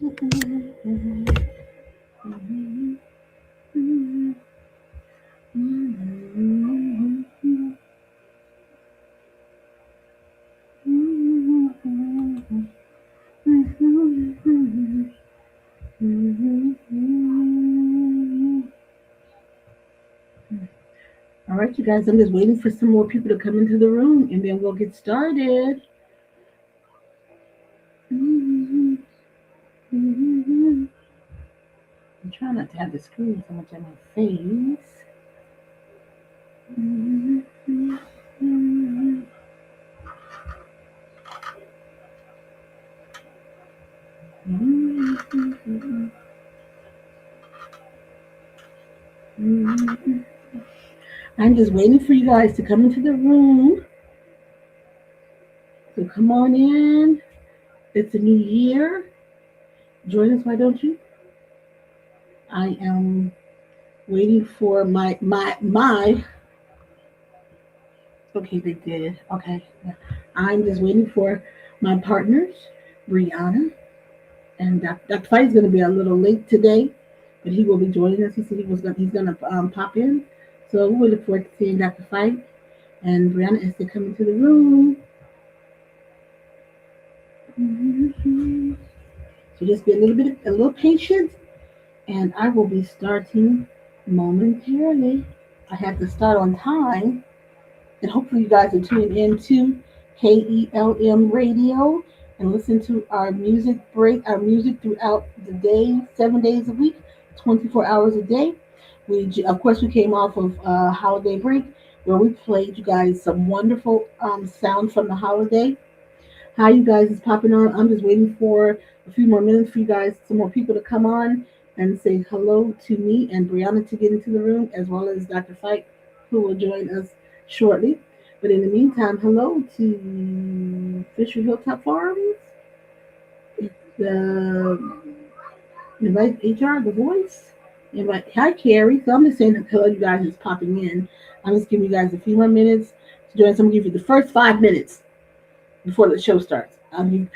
All right, you guys, I'm just waiting for some more people to come into the room and then we'll get started. I'm trying not to have the screen so much on my face. I'm just waiting for you guys to come into the room. So come on in. It's a new year. Join us, why don't you? I am waiting for my. Okay, they did. Okay, yeah. I'm just waiting for my partners, Brianna, and Dr. Fight is going to be a little late today, but he will be joining us. He said he's going to pop in. So we look forward to seeing Dr. Fight and Brianna as they come into the room. So just be a little patient, and I will be starting momentarily. I have to start on time, and hopefully you guys are tuning in to KELM Radio and listen to our music throughout the day, 7 days a week, 24 hours a day. Of course, we came off of holiday break where we played you guys some wonderful sound from the holiday. How you guys is popping on? I'm just waiting for a few more minutes for you guys, some more people to come on and say hello to me and Brianna to get into the room, as well as Dr. Fight, who will join us shortly. But in the meantime, hello to Fisher Hilltop Farms, the Invite HR, the voice. Invite Hi Carrie. So I'm just saying hello, you guys is popping in. I'm just giving you guys a few more minutes to join. So I'm gonna give you the first 5 minutes before the show starts. I'm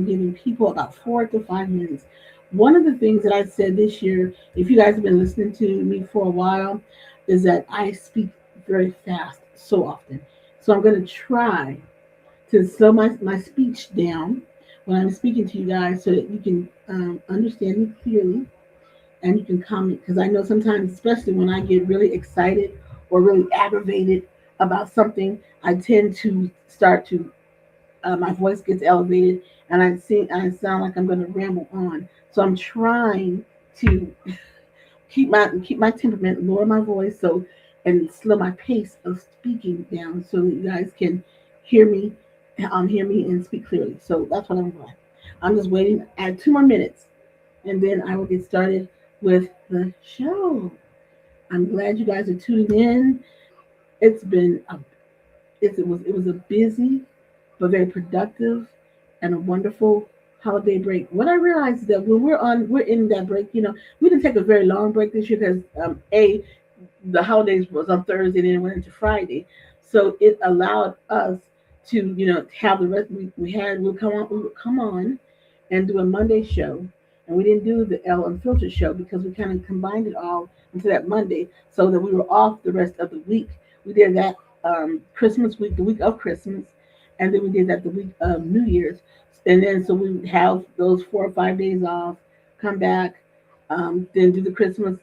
giving people about 4 to 5 minutes. One of the things that I said this year, if you guys have been listening to me for a while, is that I speak very fast so often. So I'm going to try to slow my speech down when I'm speaking to you guys so that you can understand me clearly and you can comment. Because I know sometimes, especially when I get really excited or really aggravated about something, I tend to start to my voice gets elevated and I sound like I'm going to ramble on. So I'm trying to keep my temperament, lower my voice, so and slow my pace of speaking down so that you guys can hear me, hear me and speak clearly. So that's what I'm doing. I'm just waiting. Add 2 more minutes, and then I will get started with the show. I'm glad you guys are tuning in. It's been a, it was a busy but very productive and a wonderful holiday break. What I realized is that when we're in that break, we didn't take a very long break this year because the holidays was on Thursday and then it went into Friday, so it allowed us to have the rest. We would come on and do a Monday show, and we didn't do the L Unfiltered show because we kind of combined it all into that Monday, so that we were off the rest of the week. We did that Christmas week, the week of Christmas, and then we did that the week of New Year's, and then so we would have those 4 or 5 days off, come back, then do the Christmas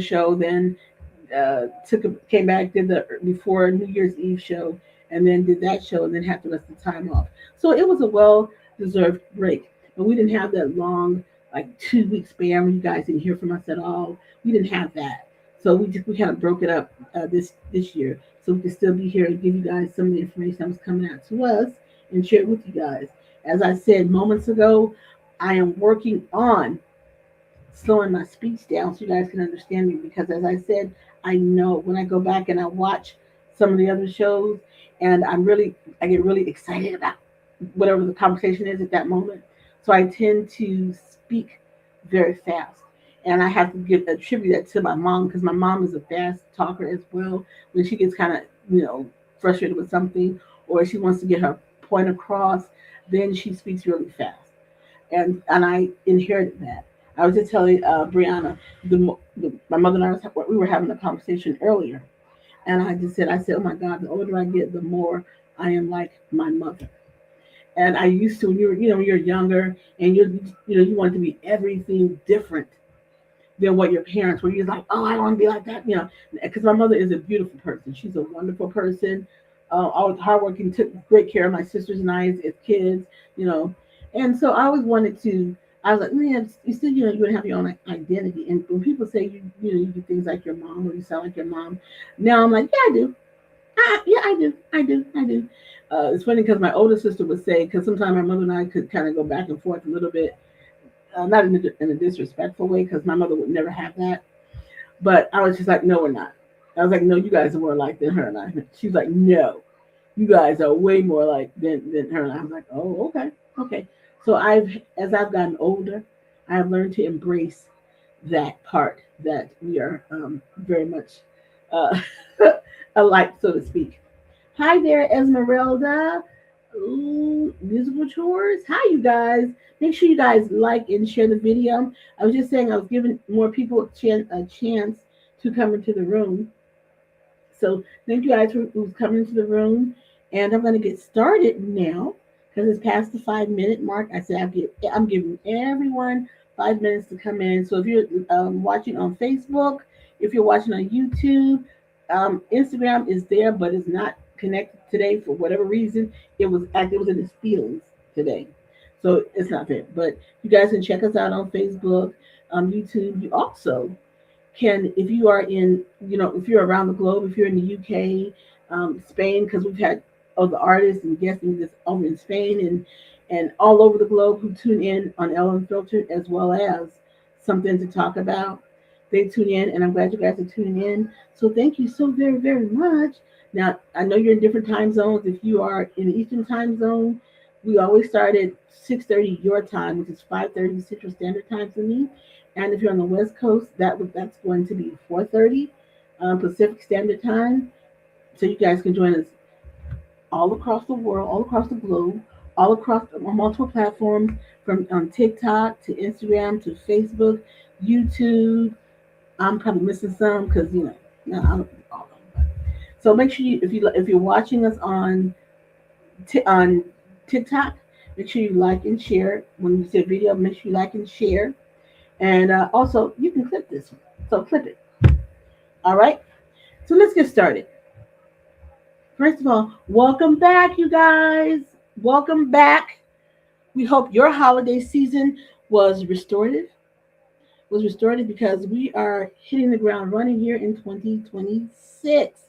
show, then came back, did the before New Year's Eve show, and then did that show, and then had the rest of the time off. So it was a well deserved break, but we didn't have that long, like 2 week span where you guys didn't hear from us at all. We didn't have that, so we kind of broke it up this year, so we could still be here and give you guys some of the information that was coming out to us and share it with you guys. As I said moments ago, I am working on slowing my speech down so you guys can understand me, because as I said, I know when I go back and I watch some of the other shows, and I get really excited about whatever the conversation is at that moment. So I tend to speak very fast. And I have to attribute that to my mom, because my mom is a fast talker as well. When she gets kind of, frustrated with something, or she wants to get her point across, then she speaks really fast. and I inherited that. I was just telling Brianna, my mother and I we were having a conversation earlier, and I said, oh my God, the older I get, the more I am like my mother. And I used to, when when you're younger and you want to be everything different than what your parents were. You're like, oh, I want to be like that, because my mother is a beautiful person. She's a wonderful person. Always hardworking, took great care of my sisters and I as kids, you know. And so I always wanted to. I was like, man, you still, you would have your own identity. And when people say you do things like your mom or you sound like your mom, now I'm like, yeah, I do. Yeah, I do. It's funny because my older sister would say, because sometimes my mother and I could kind of go back and forth a little bit, not in a disrespectful way, because my mother would never have that. But I was just like, no, we're not. I was like, no, you guys are more alike than her and I. She's like, no, you guys are way more alike than her and I. I was like, oh, okay, okay. So as I've gotten older, I've learned to embrace that part that we are very much uh, alike, so to speak. Hi there, Esmeralda. Ooh, musical chores. Hi, you guys. Make sure you guys like and share the video. I was just saying I was giving more people a chance to come into the room. So thank you guys for who's coming into the room. And I'm going to get started now because it's past the 5 minute mark. I said I'm giving everyone 5 minutes to come in. So if you're watching on Facebook, if you're watching on YouTube, Instagram is there, but it's not connected today for whatever reason. It was in its feelings today, so it's not there. But you guys can check us out on Facebook, YouTube. You also can, if you are in, if you're around the globe, if you're in the UK, Spain, because we've had other artists and guests this over in Spain and all over the globe who tune in on El Unfiltered as well as something to talk about. They tune in, and I'm glad you guys are tuning in. So thank you so very, very much. Now, I know you're in different time zones. If you are in the Eastern time zone, we always start at 6:30 your time, which is 5:30 Central Standard Time for me. And if you're on the West Coast, that's going to be 4:30 Pacific Standard Time. So you guys can join us all across the world, all across the globe, all across on multiple platforms, from TikTok to Instagram to Facebook, YouTube. I'm probably missing some because no, I don't all of them. So make sure if you're watching us on TikTok, make sure you like and share. When you see a video, make sure you like and share. And also, you can clip this one. So clip it. All right. So let's get started. First of all, welcome back, you guys. Welcome back. We hope your holiday season was restorative. Was restorative because we are hitting the ground running here in 2026.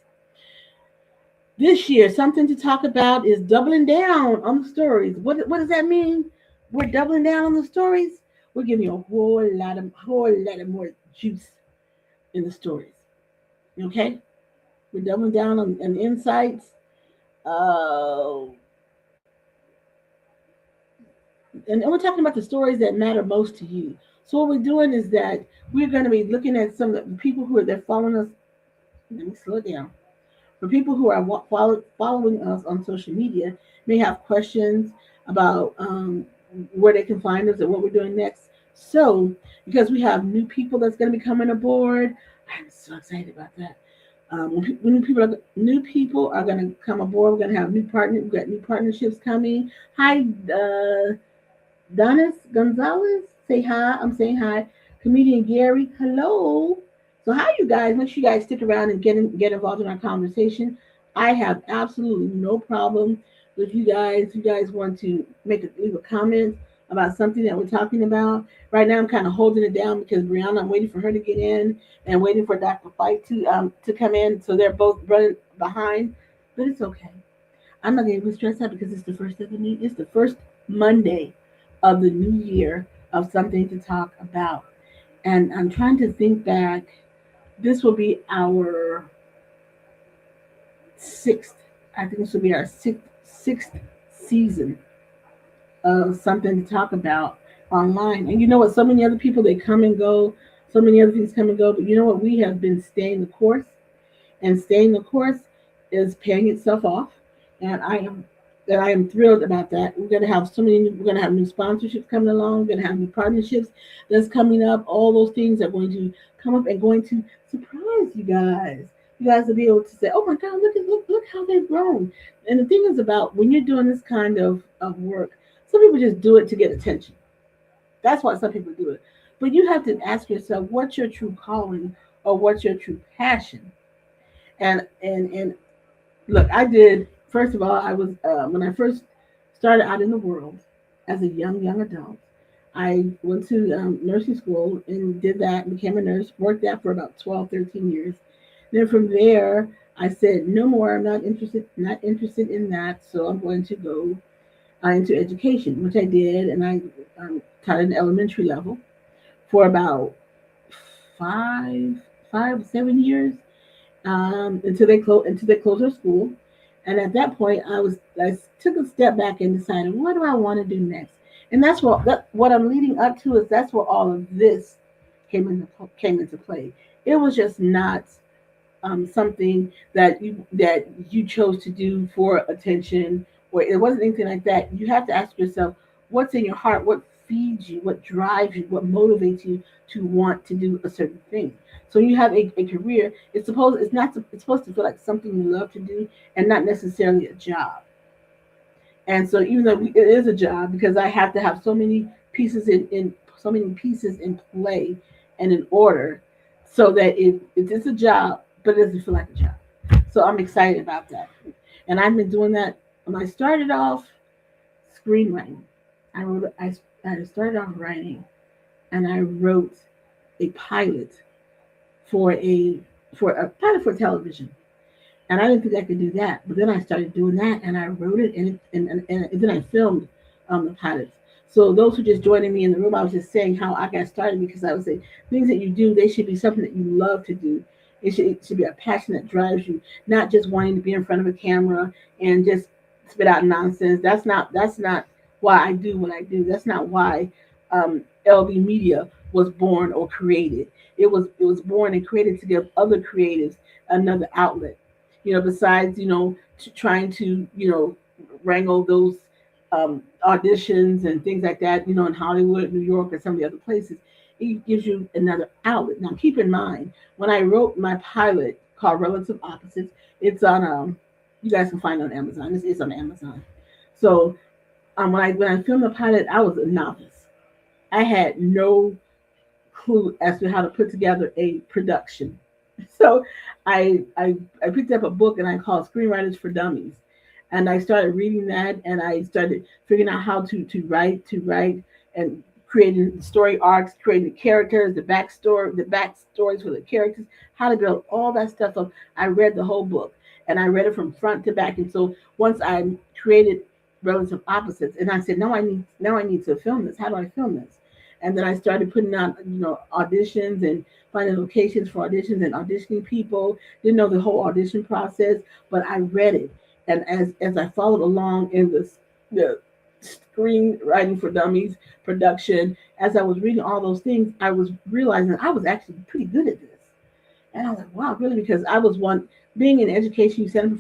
This year, something to talk about is doubling down on the stories. What does that mean? We're doubling down on the stories. We're giving you a whole lot of more juice in the stories. Okay, we're doubling down on insights. Uh, and we're talking about the stories that matter most to you. So what we're doing is that we're going to be looking at some of the people who are there following us. Let me slow it down. For people who are following us on social media, may have questions about where they can find us and what we're doing next. So, because we have new people that's going to be coming aboard, I'm so excited about that. When new people are going to come aboard, we're going to have new partners. We've got new partnerships coming. Hi, Donis Gonzalez, say hi. I'm saying hi. Comedian Gary, hello. So hi, you guys. Make sure you guys stick around and get involved in our conversation. I have absolutely no problem with you guys. You guys want to leave a comment about something that we're talking about. Right now, I'm kind of holding it down because Brianna, I'm waiting for her to get in and waiting for Dr. Fight to come in. So they're both running behind, but it's okay. I'm not going to be stressed out because it's the first Monday of the new year of something to talk about. And I'm trying to think back. This will be our sixth. I think this will be our sixth season of something to talk about online. And you know what? So many other people, they come and go. So many other things come and go. But you know what? We have been staying the course, and staying the course is paying itself off. And I am and I am thrilled about that. We're gonna have so many. We're gonna have new sponsorships coming along. We're gonna have new partnerships that's coming up. All those things are going to come up and going to surprise you guys. You guys will be able to say, "Oh my God, look how they've grown." And the thing is about when you're doing this kind of work, some people just do it to get attention. That's why some people do it. But you have to ask yourself, what's your true calling or what's your true passion? And look, I did. First of all, I was when I first started out in the world as a young adult. I went to nursing school and did that, became a nurse, worked that for about 12, 13 years. Then from there, I said, no more, I'm not interested in that, so I'm going to go into education, which I did, and I taught at an elementary level for about five, 7 years until they closed their school. And at that point, I took a step back and decided, what do I want to do next? And what I'm leading up to is that's where all of this came into play. It was just not something that you chose to do for attention, or it wasn't anything like that. You have to ask yourself, what's in your heart, what feeds you, what drives you, what motivates you to want to do a certain thing. So you have a career. It's supposed to feel like something you love to do and not necessarily a job. And so even though it is a job, because I have to have so many pieces in play and in order, so that it's a job, but it doesn't feel like a job. So I'm excited about that, and I've been doing that. When I started off screenwriting, I started off writing, and I wrote a pilot for a pilot for television. And I didn't think I could do that. But then I started doing that, and I wrote it, and then I filmed the pilots. So those who just joining me in the room, I was just saying how I got started because I was saying things that you do, they should be something that you love to do. It should be a passion that drives you, not just wanting to be in front of a camera and just spit out nonsense. That's not why I do what I do. That's not why LB Media was born or created. It was born and created to give other creatives another outlet, besides, trying to, wrangle those auditions and things like that, in Hollywood, New York, or some of the other places. It gives you another outlet. Now, keep in mind, when I wrote my pilot called Relative Opposites, it's on, you guys can find it on Amazon. It's on Amazon. So when I filmed the pilot, I was a novice. I had no clue as to how to put together a production. So I picked up a book and I called Screenwriters for Dummies, and I started reading that, and I started figuring out how to write and creating story arcs, creating the characters, the backstories for the characters, how to build all that stuff up. I read the whole book, and I read it from front to back. And so once I created Relative Opposites, and I said, now I need to film this. How do I film this? And then I started putting out, auditions and finding locations for auditions and auditioning people. Didn't know the whole audition process, but I read it. And as I followed along in the screenwriting for dummies production, as I was reading all those things, I was realizing I was actually pretty good at this. And I was like, wow, really? Because I was one being in education, you stand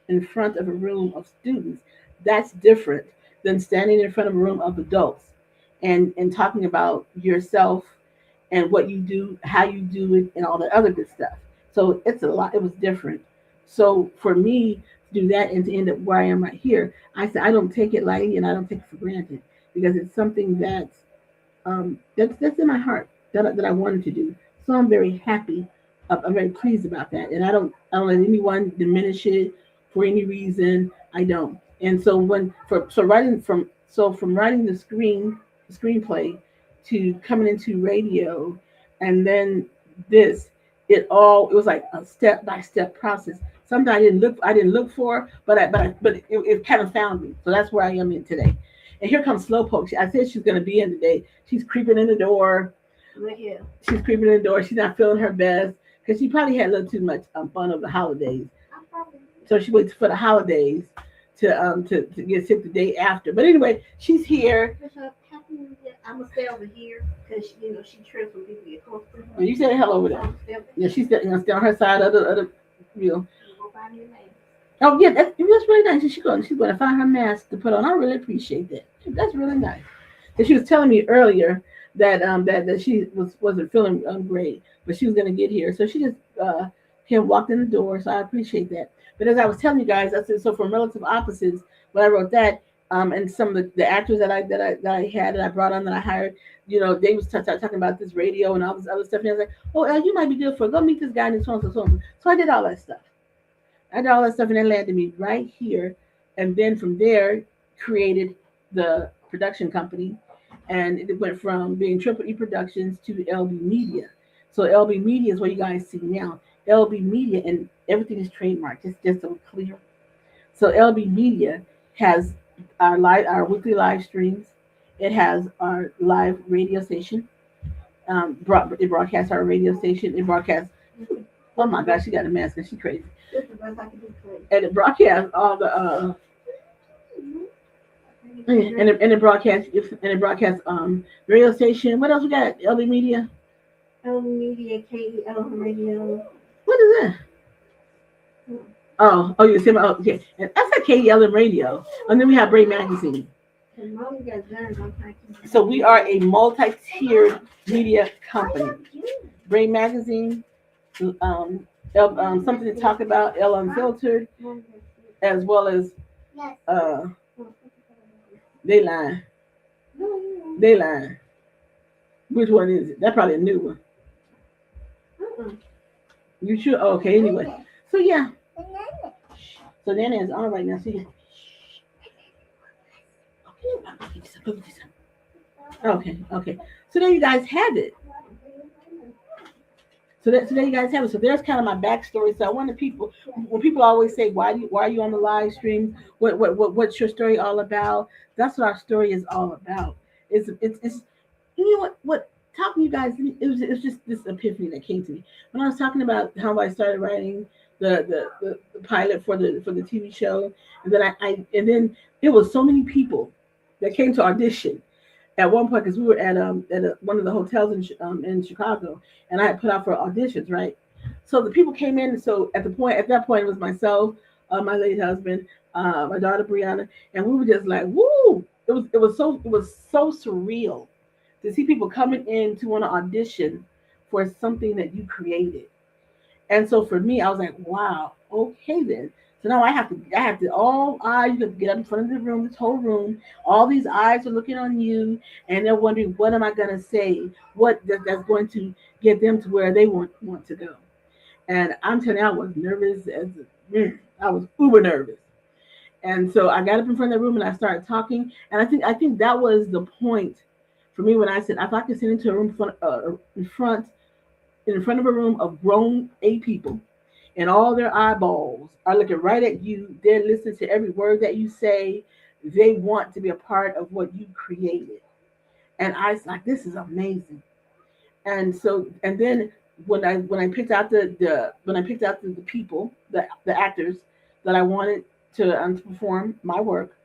in front of a room of students. That's different than standing in front of a room of adults and talking about yourself and what you do, how you do it, and all that other good stuff. So it's a lot. It was different. So for me to do that and to end up where I am right here, I said I don't take it lightly and I don't take it for granted because it's something that's in my heart that I wanted to do. So I'm very happy. I'm very pleased about that, and I don't let anyone diminish it for any reason. I don't. And so when for so writing from writing the screenplay to coming into radio, and then this, it was like a step by step process. Something I didn't look for, but it kind of found me. So that's where I am in today. And here comes Slowpoke. I said she's going to be in today. She's creeping in the door. Look here. She's creeping in the door. She's not feeling her best because she probably had a little too much fun over the holidays. I'm probably So she waits for the holidays to get sick the day after. But anyway, she's here. I'm gonna stay over here because she trips when people get close to her. And you said hello over So there. I'm gonna stay over Yeah, she's stay on her side of the Go find me a man. Oh yeah, that's really nice. And she's going to find her mask to put on. I really appreciate that. That's really nice. And she was telling me earlier that she wasn't feeling great, but she was going to get here. So she just came walked in the door. So I appreciate that. But as I was telling you guys, I said so from relative opposites. When I wrote that, and some of the actors that I had that I brought on that I hired, they was talking about this radio and all this other stuff. And I was like, oh, El, you might be good for it. Go meet this guy and so on and so on. So I did all that stuff. I did all that stuff, and it landed me right here. And then from there, created the production company, and it went from being Triple E Productions to LB Media. So LB Media is what you guys see now. LB Media, and everything is trademarked. It's just so clear. So LB Media has our weekly live streams. It has our live radio station. It broadcasts our radio station. It broadcasts. Oh my gosh, she got a mask and she crazy. That's the best I can do for you. And it broadcasts all the radio station. What else we got? LB Media. Media, KEL Radio. What is that? Oh, you see my okay. And that's like KEL Radio. And then we have Bray Magazine. And Mom got done one time. So we are a multi-tiered media company. Bray Magazine, something to talk about, L Unfiltered, as well as Dayline. Dayline. Which one is it? That's probably a new one. You sure? Oh, okay, anyway. So yeah. So Nana is on right now. See. Okay. So there you guys have it. So there you guys have it. So there's kind of my backstory. So I want people when people always say why are you on the live stream? What's your story all about? That's what our story is all about. It's you know what talking to you guys, it was just this epiphany that came to me when I was talking about how I started writing the pilot for the TV show, and then and then it was so many people that came to audition at one point because we were at one of the hotels in Chicago, and I had put out for auditions, right? So the people came in. So at that point, it was myself, my late husband, my daughter Brianna, and we were just like, woo! It was so surreal to see people coming in to want to audition for something that you created. And so for me, I was like, wow, okay then. So now all eyes, you have to get up in front of the room, this whole room. All these eyes are looking on you, and they're wondering, what am I going to say? That's going to get them to where they want to go. And I'm telling you, I was nervous I was uber nervous. And so I got up in front of the room and I started talking. And I think that was the point for me when I said, if I could sit into a room in front of a room of grown people, and all their eyeballs are looking right at you. They're listening to every word that you say. They want to be a part of what you created. And I was like, this is amazing. And so, and then when I picked out the people, the actors that I wanted to perform my work,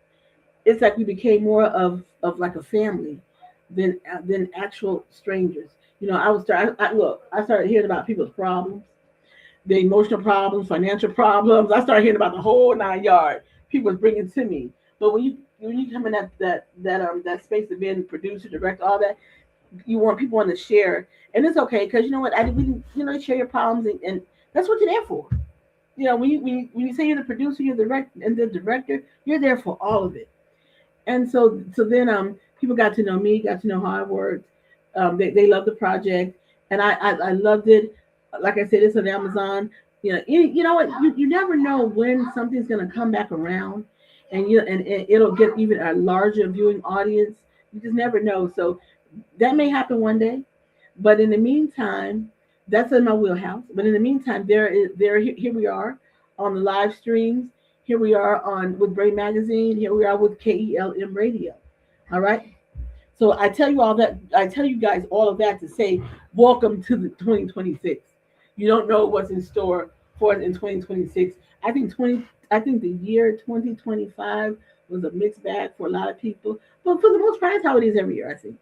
it's like we became more of like a family than actual strangers. I started hearing about people's problems, the emotional problems, financial problems. I started hearing about the whole 9 yards. People was bringing to me. But when you come in that space of being producer, director, all that, you want people want to share, and it's okay because you know what, share your problems, and that's what you're there for. When you say you're the producer, you're the director, you're there for all of it. And so then people got to know me, got to know how I worked. They loved the project, and I loved it. Like I said, it's on Amazon. You know what? You never know when something's gonna come back around, and it'll get even a larger viewing audience. You just never know. So that may happen one day, but in the meantime, that's in my wheelhouse. But in the meantime, here we are on the live streams. Here we are on with Bray Magazine. Here we are with KELM Radio. All right. So I tell you all that. I tell you guys all of that to say, welcome to the 2026. You don't know what's in store for us in 2026. I think the year 2025 was a mixed bag for a lot of people, but for the most part, that's how it is every year. I think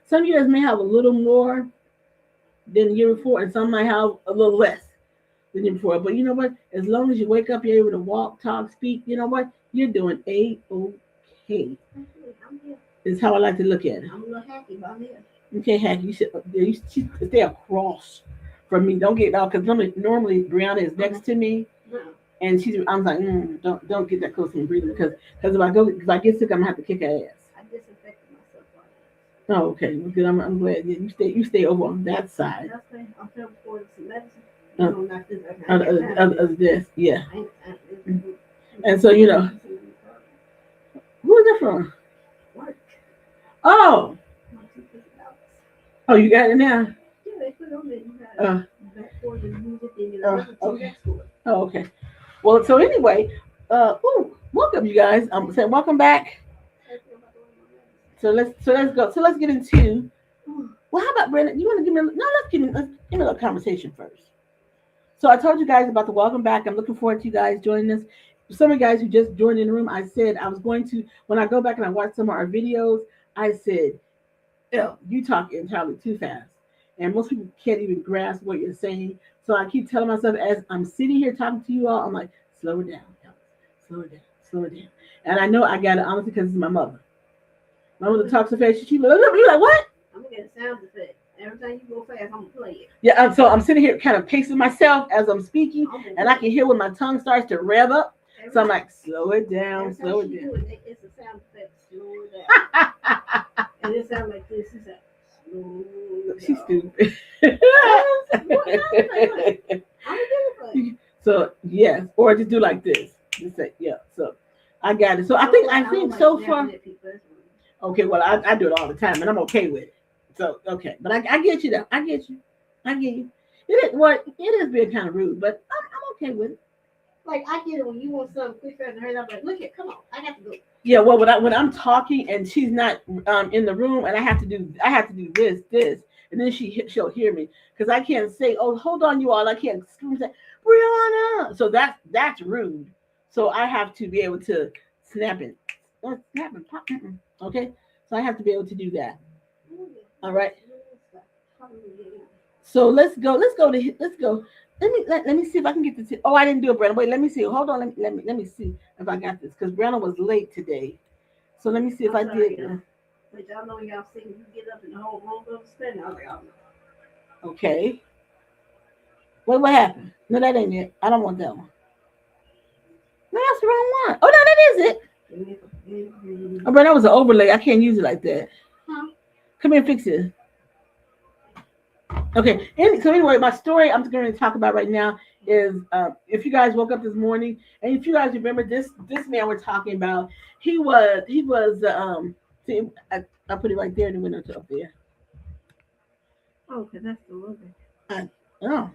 some years may have a little more than the year before, and some might have a little less. the day before. But you know what? As long as you wake up, you're able to walk, talk, speak. You know what? You're doing a-okay. I'm here. Is how I like to look at it. I'm a little happy, but I'm here. Okay, Hack, you stay across from me. Don't get out because normally Brianna is next to me, No, and I'm like, don't get that close to me breathing because if I get sick, I'm gonna have to kick her ass. I disinfected myself like Oh, okay, well, good. I'm glad. Yeah, you stay over on that side. that. That's I'm feeling for some medicine. Uh, You know, not this. I ain't got time for of this, yeah. this. And so who is that from? Work. Oh, My $250. oh, you got it now. Yeah, they put on there. You got Uh, back for the music and you uh, know, okay. next to it. Oh, okay. Well, so anyway, welcome you guys. I'm saying welcome back. So let's go. So let's get into. Well, how about Brandon? You want to give me? No, let's give me a little conversation first. So I told you guys about the welcome back. I'm looking forward to you guys joining us. Some of you guys who just joined in the room, I said I was going to when I go back and I watch some of our videos. I said, you talk entirely too fast, and most people can't even grasp what you're saying. So I keep telling myself as I'm sitting here talking to you all, I'm like, slow it down, Alex. Slow it down, slow it down. And I know I got it honestly because it's my mother. My mother talks so fast. She you're like, what? I'm gonna get a sound effect. Every time you go fast, I'm gonna play it. Yeah, so I'm sitting here kind of pacing myself as I'm speaking, and I can hear when my tongue starts to rev up. So I'm like, slow it down, slow it down. It's a sound effect. Slow it down. And it sounds like this. It's like, slow She's down. stupid. I'm gonna So yes, or just do like this. Just say yeah. So I got it. So I think so far. Okay, well I do it all the time, and I'm okay with it. So okay, but I get you though. I get you. I get you. It is being kind of rude, but I'm okay with it. Like I get it when you want something quick and hurry up. Like, look here, come on, I got to go. Yeah, well, when I'm talking and she's not in the room, and I have to do this, and then she'll hear me because I can't say, oh, hold on, you all. I can't scream and say, Brianna. So that's rude. So I have to be able to snap it, snap and pop. Okay, so I have to be able to do that. All right. So let's go. Let's go. Let me see if I can get this. Oh, I didn't do it, Brandon. Wait, let me see. Hold on. Let me see if I got this because Brandon was late today. So let me see if I did. But y'all know y'all see you get up and the whole room goes spinning. I was like, oh. Okay. Wait, what happened? No, that ain't it. I don't want that one. No, that's the wrong one. Oh no, that is it. Oh, bro, that was an overlay. I can't use it like that. Huh? Come here and fix it. Okay. So anyway, my story I'm going to talk about right now is if you guys woke up this morning and if you guys remember this man we're talking about, he was see, I put it right there in the window up there. Oh, because that's the logo. Oh.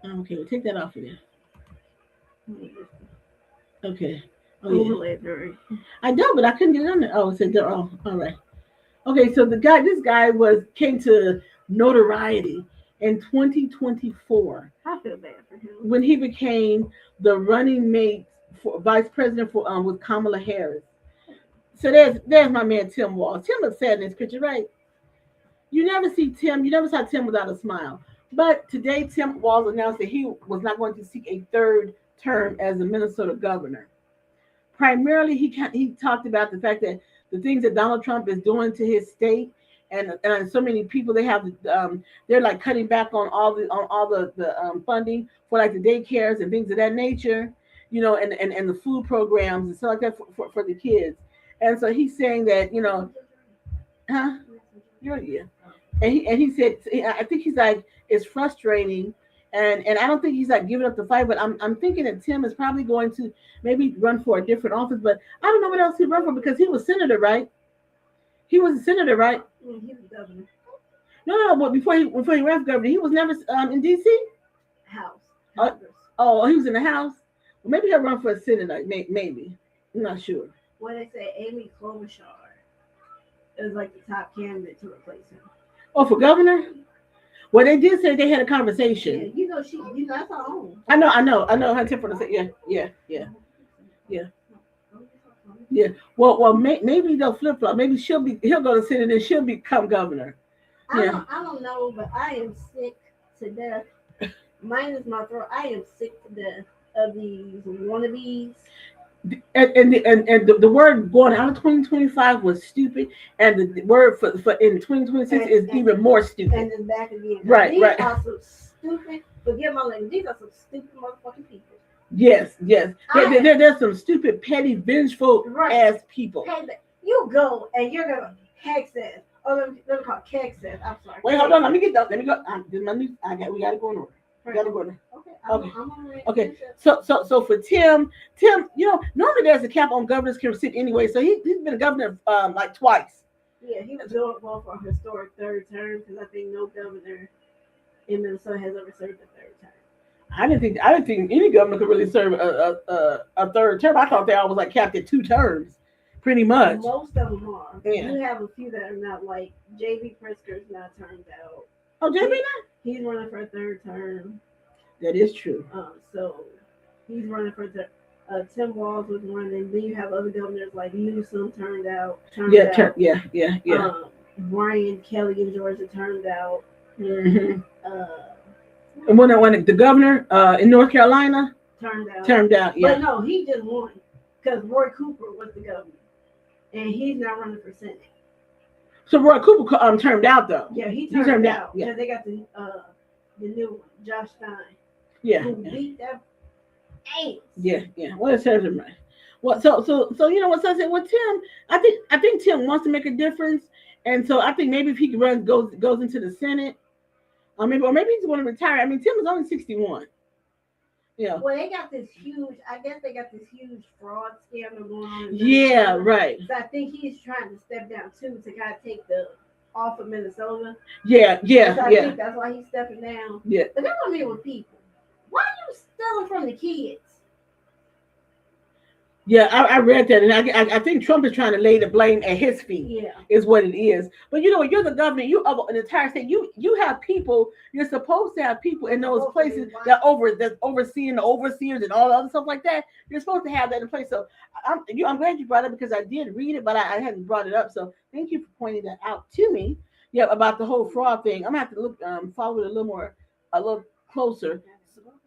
Okay, we'll take that off of there. Okay. Oh, yeah. I know, but I couldn't get it on there. Oh, it said all right. Okay, so this guy came to notoriety in 2024. I feel bad for him. When he became the running mate for vice president for with Kamala Harris. So there's my man Tim Walz. Tim looks sad in this picture, right? You never saw Tim without a smile. But today Tim Walz announced that he was not going to seek a third term as the Minnesota governor. Primarily, he talked about the fact that the things that Donald Trump is doing to his state, and so many people they're like cutting back on all the funding for like the daycares and things of that nature, and the food programs and stuff like that for the kids. And so he's saying that huh? Yeah. And he said, I think he's like, it's frustrating. And I don't think he's like giving up the fight, but I'm thinking that Tim is probably going to maybe run for a different office, but I don't know what else he'd run for because he was senator, right? He was a senator, right? He was governor. No, but before he ran for governor, he was never in DC? House. Oh, he was in the House? Well, maybe he'll run for a senator, maybe. I'm not sure. Well, they say Amy Klobuchar is like the top candidate to replace him. Oh, for governor? Well, they did say they had a conversation. Yeah, that's our own. I know. Her tip for the yeah. Well, maybe they'll flip flop. Maybe he'll go to Senate and she'll become governor. I don't know, but I am sick to death minus my throat. I am sick to death of these wannabes. And the word going out of 2025 was stupid, and the word for in 2026 is And even more stupid. and then back again. Right, These right. are some stupid. Forgive my language. These are some stupid motherfucking people. Yes, yes. I There's some stupid, petty, vengeful right. ass people. Hey, you go and you're gonna Texas. Oh, let me call Texas. I'm sorry. Wait, hold on. Let me get that. Let me go. This is my new. We gotta go in order. We Right. gotta go in order. Okay. Okay. I'm on Okay. So for Tim, normally there's a cap on governors can sit anyway. So he's been a governor like twice. Yeah, he was doing well for a historic third term because I think no governor in Minnesota has ever served a third term. I didn't think any governor could really serve a third term. I thought they all was like capped at 2 terms, pretty much. Most of them are. Yeah. You have a few that are not, like J.B. Pritzker's not turned out. Oh, JB not? He's running for a third term. That is true. So he's running for the. Tim Walz was running. Then you have other governors like Newsom turned out. Yeah. Brian Kelly in Georgia turned out. Mm-hmm. Uh, And when the governor in North Carolina turned out, yeah. But no, he just won because Roy Cooper was the governor, and he's not running for Senate. So Roy Cooper turned out though. Yeah, he turned out. Yeah, they got the new one, Josh Stein. Yeah, who beat that ass. Yeah. Well, it serves him right. Well, so you know what I said with Tim, I think Tim wants to make a difference, and so I think maybe if he goes into the Senate, or maybe he's going to retire. I mean, Tim is only 61. Yeah. Well, they got this huge. I guess they got this huge fraud scandal going on. Yeah, right. So I think he's trying to step down too to kind of take the off of Minnesota. Yeah. So I think that's why he's stepping down. Yeah. But that's what I mean with people. Why are you stealing from the kids? Yeah, I read that, and I think Trump is trying to lay the blame at his feet. Yeah, is what it is. But you know, you're the governor. You of an entire state. You have people. You're supposed to have people in those places that overseeing the overseers and all the other stuff like that. You're supposed to have that in place. So I'm glad you brought it because I did read it, but I hadn't brought it up. So thank you for pointing that out to me. Yeah, about the whole fraud thing. I'm gonna have to look follow it a little closer,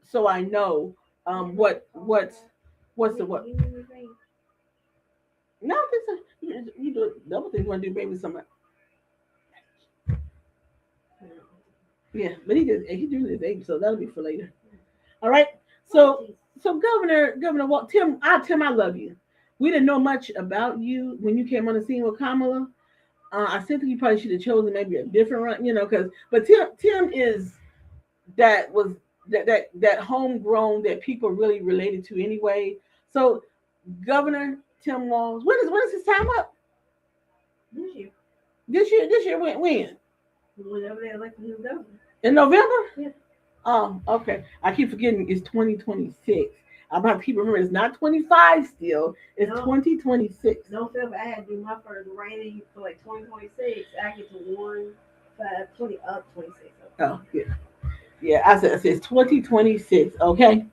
so I know what's the what. No, you do the other thing you want to do, baby, something. Yeah, but he do his age, so that'll be for later. All right. So Governor, well, Tim, I love you. We didn't know much about you when you came on the scene with Kamala. I still think you probably should have chosen maybe a different run, but Tim is that homegrown that people really related to anyway. So Governor Tim Walz, when is his time up? This year. This year when? Whenever they elect a new governor. In November? Yeah. Oh, okay. I keep forgetting it's 2026. I'm about to keep remembering it's not 25 still. It's 2026. Don't feel bad. I had to do my first writing for like 2026. I get to 20 up 26. Oh, yeah. Yeah, I said it's 2026. Okay.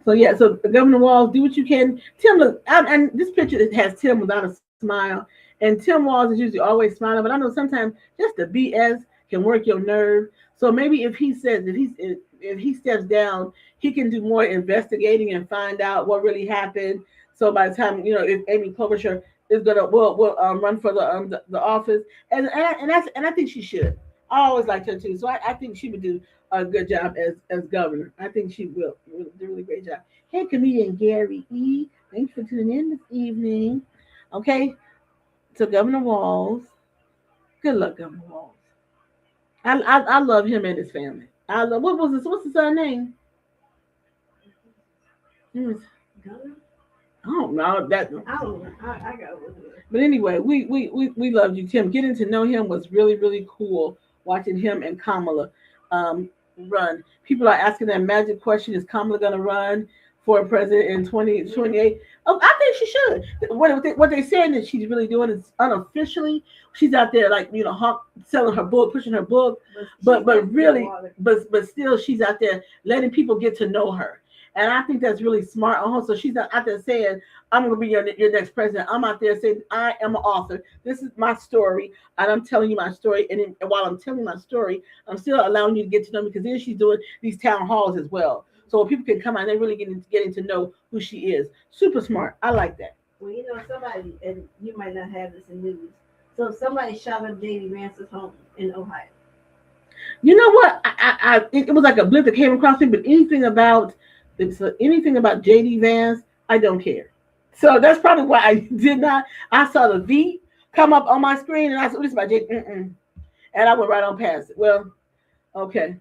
So yeah, so Governor Walz, do what you can. Tim, look, and this picture has Tim without a smile, and Tim Walz is usually always smiling. But I know sometimes just the BS can work your nerve. So maybe if he steps down, he can do more investigating and find out what really happened. So by the time if Amy Klobuchar is will run for the office, and I think she should. I always liked her too, so I think she would do a good job as governor. I think she will do a really great job. Hey, comedian Gary E. Thanks for tuning in this evening. Okay, so Governor Walz, good luck, Governor Walz. I love him and his family. I love what's his son name? Governor? I don't know that. I don't know. I got it. But anyway, we loved you, Tim. Getting to know him was really, really cool. Watching him and Kamala run. People are asking that magic question: is Kamala going to run for president in 2028? Oh, I think she should. What they're saying that she's really doing is unofficially, she's out there selling her book, pushing her book, but still she's out there letting people get to know her. And I think that's really smart on her. So she's not out there saying, I'm going to be your next president. I'm out there saying, I am an author. This is my story. And I'm telling you my story. And while I'm telling my story, I'm still allowing you to get to know me because then she's doing these town halls as well. So people can come out and they really getting to know who she is. Super smart. I like that. Well, somebody, and you might not have this in news. So somebody shot up J.D. Vance's home in Ohio. You know what? It was like a blip that came across me, but anything about JD Vance, I don't care. So that's probably why I did not. I saw the V come up on my screen, and I said, "This is my JD," and I went right on past it. Well, okay.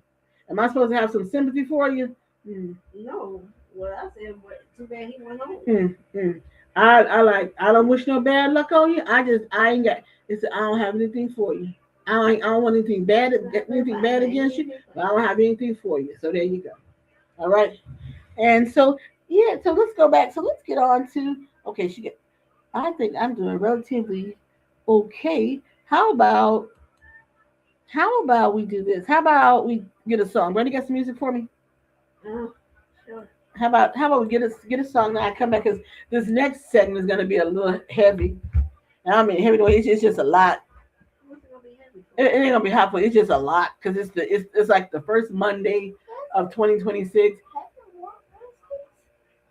Am I supposed to have some sympathy for you? Mm, No, what I said, but too bad he went home. mm. I don't wish no bad luck on you. I ain't got. I don't have anything for you. I don't want anything bad against you, but I don't have anything for you. So there you go. All right. And so yeah, so let's go back. So let's get on to okay. I think I'm doing relatively okay. How about we do this? How about we get a song? Brenda, get some music for me. Oh, sure. How about we get a song and I come back because this next segment is going to be a little heavy. I mean heavy. It's just a lot. What's it gonna be heavy for? It ain't gonna be hot for it's just a lot because it's like the first Monday of 2026,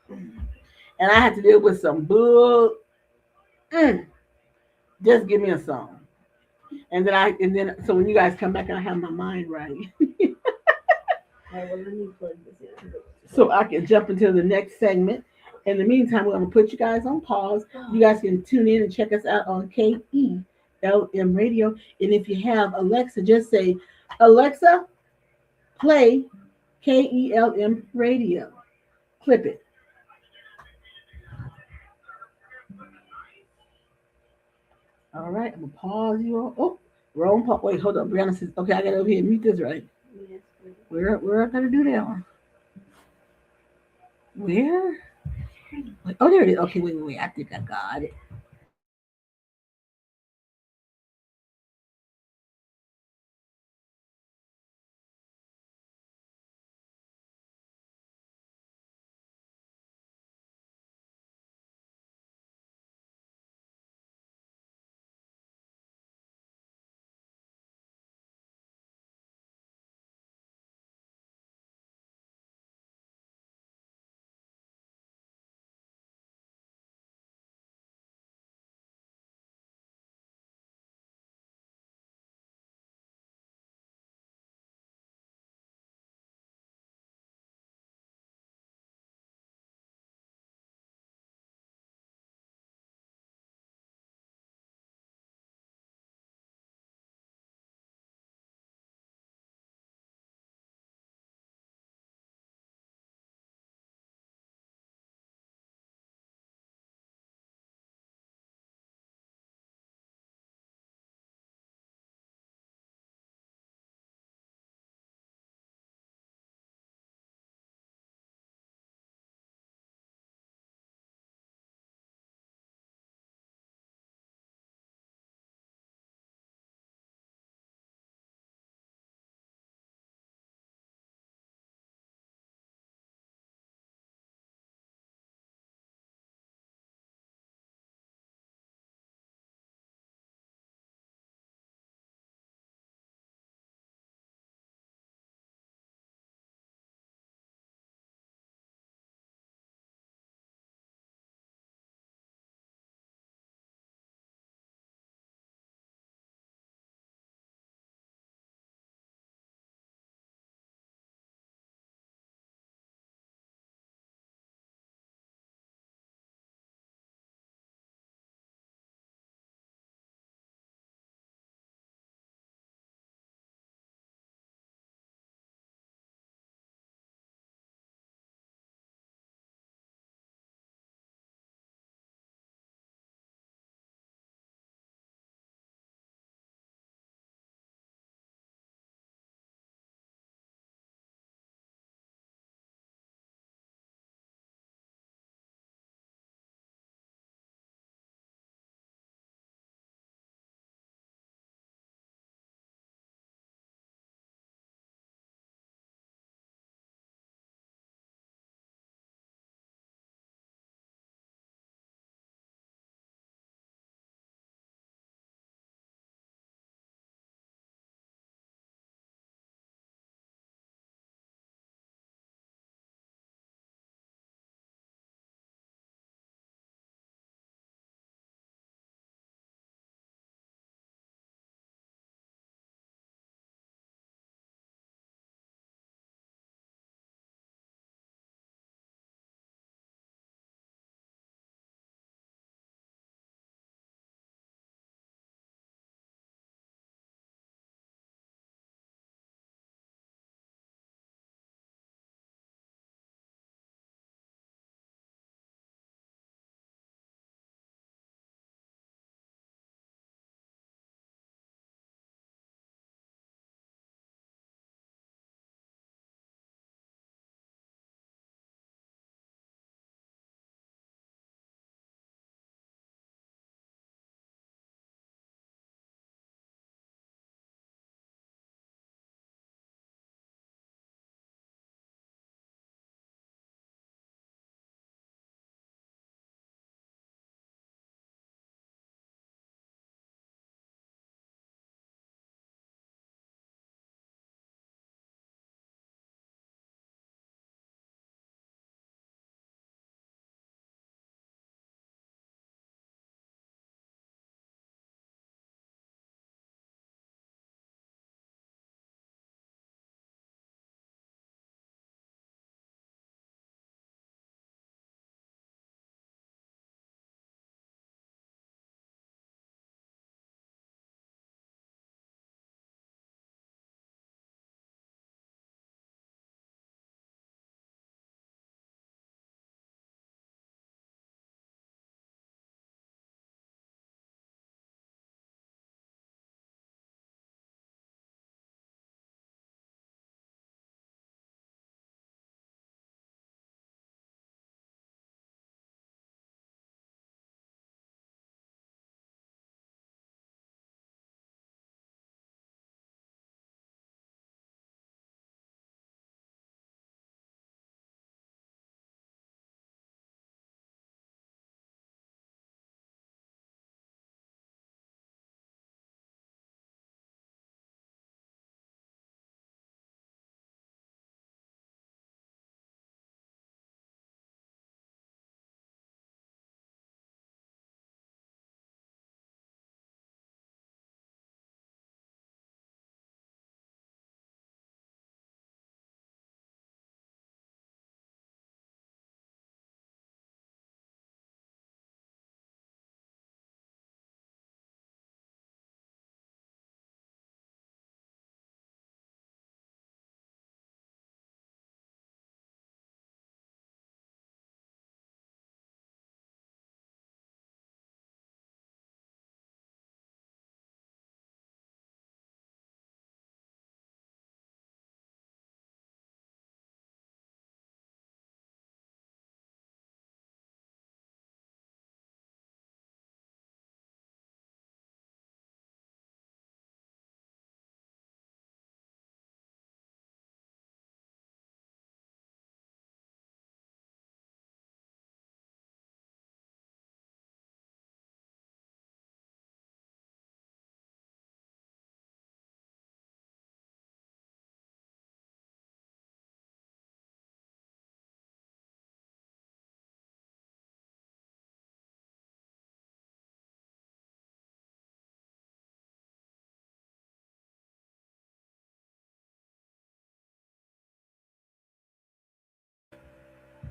and I had to deal with some bull. Mm, just give me a song, and then so when you guys come back, I have my mind right, All right, well, let me plug this in. so I can jump into the next segment. In the meantime, we're gonna put you guys on pause. You guys can tune in and check us out on KELM Radio, and if you have Alexa, just say, Alexa, play KELM Radio. Clip it. All right, I'm gonna pause you on. Oh, wrong pause. Wait, hold on. Brianna says, okay, I gotta over here and mute this right. Yes, please. Where I gotta do that one? Where? Wait, oh, there it is. Okay, wait. I think I got it.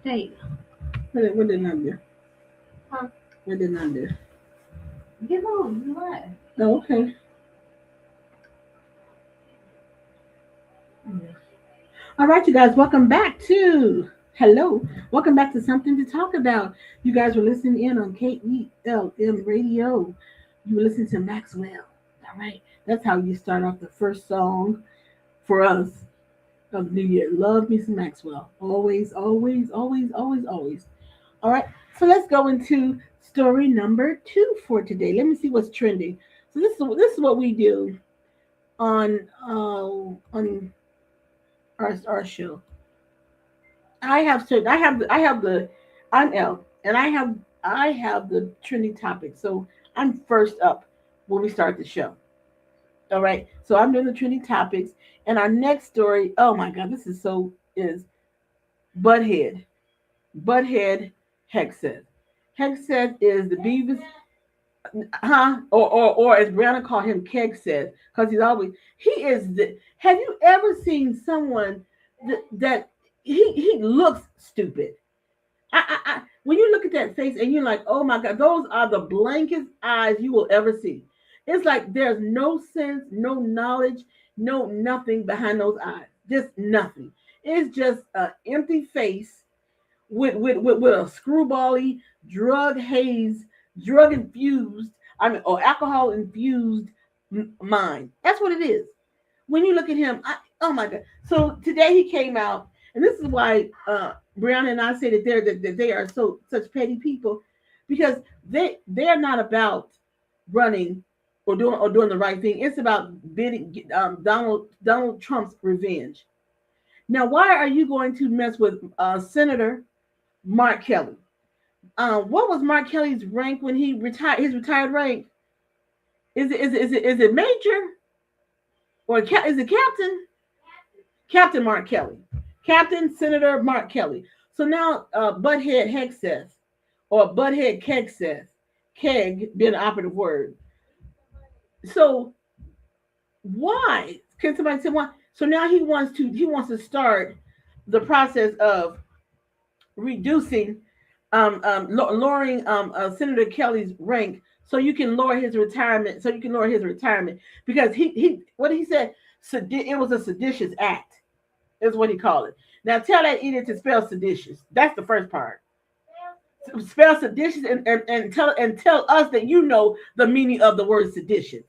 Hey, What did I do? huh? What did I do? Get on, you laugh. Oh, okay. All right, you guys, welcome back to hello. Welcome back to Something to Talk About. You guys were listening in on KELM Radio. You were listening to Maxwell. All right, that's how you start off the first song for us of the new year. Love me some Maxwell. Always, always, always, always, always. All right, so let's go into story number 2 for today. Let me see what's trending. So this is what we do on our show. I have the I'm L and I have the trending topic. So I'm first up when we start the show. All right. So I'm doing the trending topics and our next story. Oh my God, this is so is Butthead. Butthead Hexed. Hexed is the Beavis, huh? Or as Brianna called him, Keg says, because he is the. Have you ever seen someone that he looks stupid? When you look at that face and you're like, oh my God, those are the blankest eyes you will ever see. It's like there's no sense, no knowledge, no nothing behind those eyes. Just nothing. It's just an empty face with a screwbally drug haze, drug infused, or alcohol infused mind. That's what it is. When you look at him, oh my God. So today he came out, and this is why Brianna and I say that they are such petty people, because they're not about running or doing the right thing. It's about bidding Donald Trump's revenge. Now, why are you going to mess with Senator Mark Kelly? What was Mark Kelly's rank when he retired? His retired rank is it major or is it captain? Captain Mark Kelly, Captain Senator Mark Kelly. So now Butthead Heck says, or Butthead Keg says, Keg being an operative word. So why? Can somebody say why? So now he wants to start the process of reducing lowering Senator Kelly's rank so you can lower his retirement. So you can lower his retirement because he what he said it was a seditious act is what he called it. Now tell that idiot to spell seditious. That's the first part. Spell seditious and tell us that you know the meaning of the word seditious.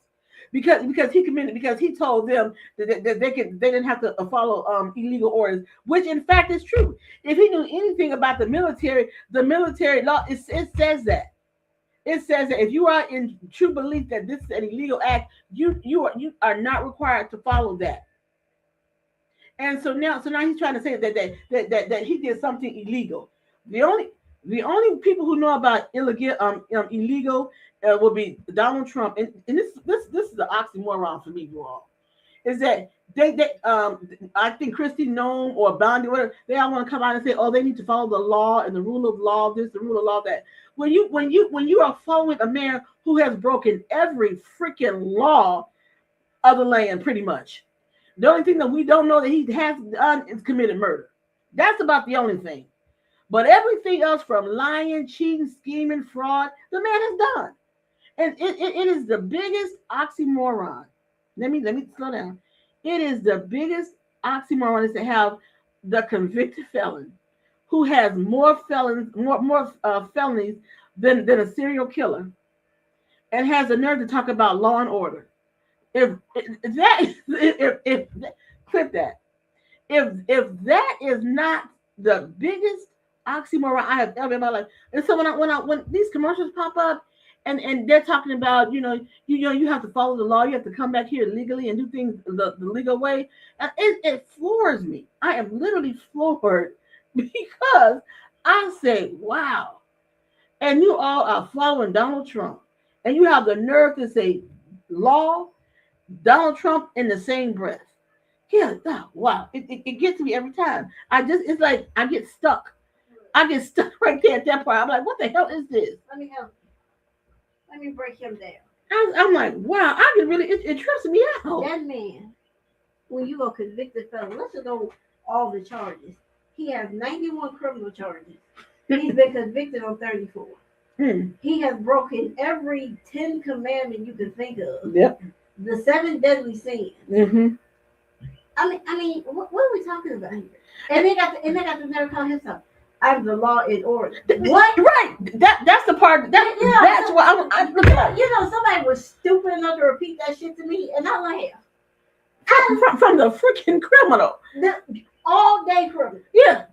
Because he told them that they didn't have to follow illegal orders, which in fact is true. If he knew anything about the military law, it says that. It says that if you are in true belief that this is an illegal act, you are not required to follow that. And so now he's trying to say that he did something illegal. The only the only people who know about illegal will be Donald Trump, and this is the oxymoron for me, you all. Is that I think Christy Nome or Bounty, whatever, they all want to come out and say, oh, they need to follow the law and the rule of law, this, the rule of law, that. When you are following a man who has broken every freaking law of the land, pretty much. The only thing that we don't know that he has done is committed murder. That's about the only thing. But everything else from lying, cheating, scheming, fraud, the man has done. And it is the biggest oxymoron. Let me slow down. It is the biggest oxymoron is to have the convicted felon who has more felonies than a serial killer and has the nerve to talk about law and order. If that if clip that if that is not the biggest oxymoron I have ever in my life. And so when these commercials pop up and they're talking about you have to follow the law, you have to come back here legally and do things the legal way, and it floors me. I am literally floored because I say, wow. And you all are following Donald Trump, and you have the nerve to say law, Donald Trump in the same breath. Yeah, oh, wow. It gets me every time. It's like I get stuck. I get stuck right there at that point. I'm like, what the hell is this? Let me help. Let me break him down. I'm like, wow, I can really, it trips me out. That man, when you are convicted felon, let's just go all the charges. He has 91 criminal charges. He's been convicted on 34. Mm. He has broken every 10 commandment you can think of. Yep. The 7 deadly sins. Mm-hmm. I mean, what are we talking about here? And they got to never call himself. I'm the law and order. What? Right. That's the part. That's what I'm looking at. Somebody was stupid enough to repeat that shit to me, and I laugh. From the freaking criminal. All day criminal. Yeah.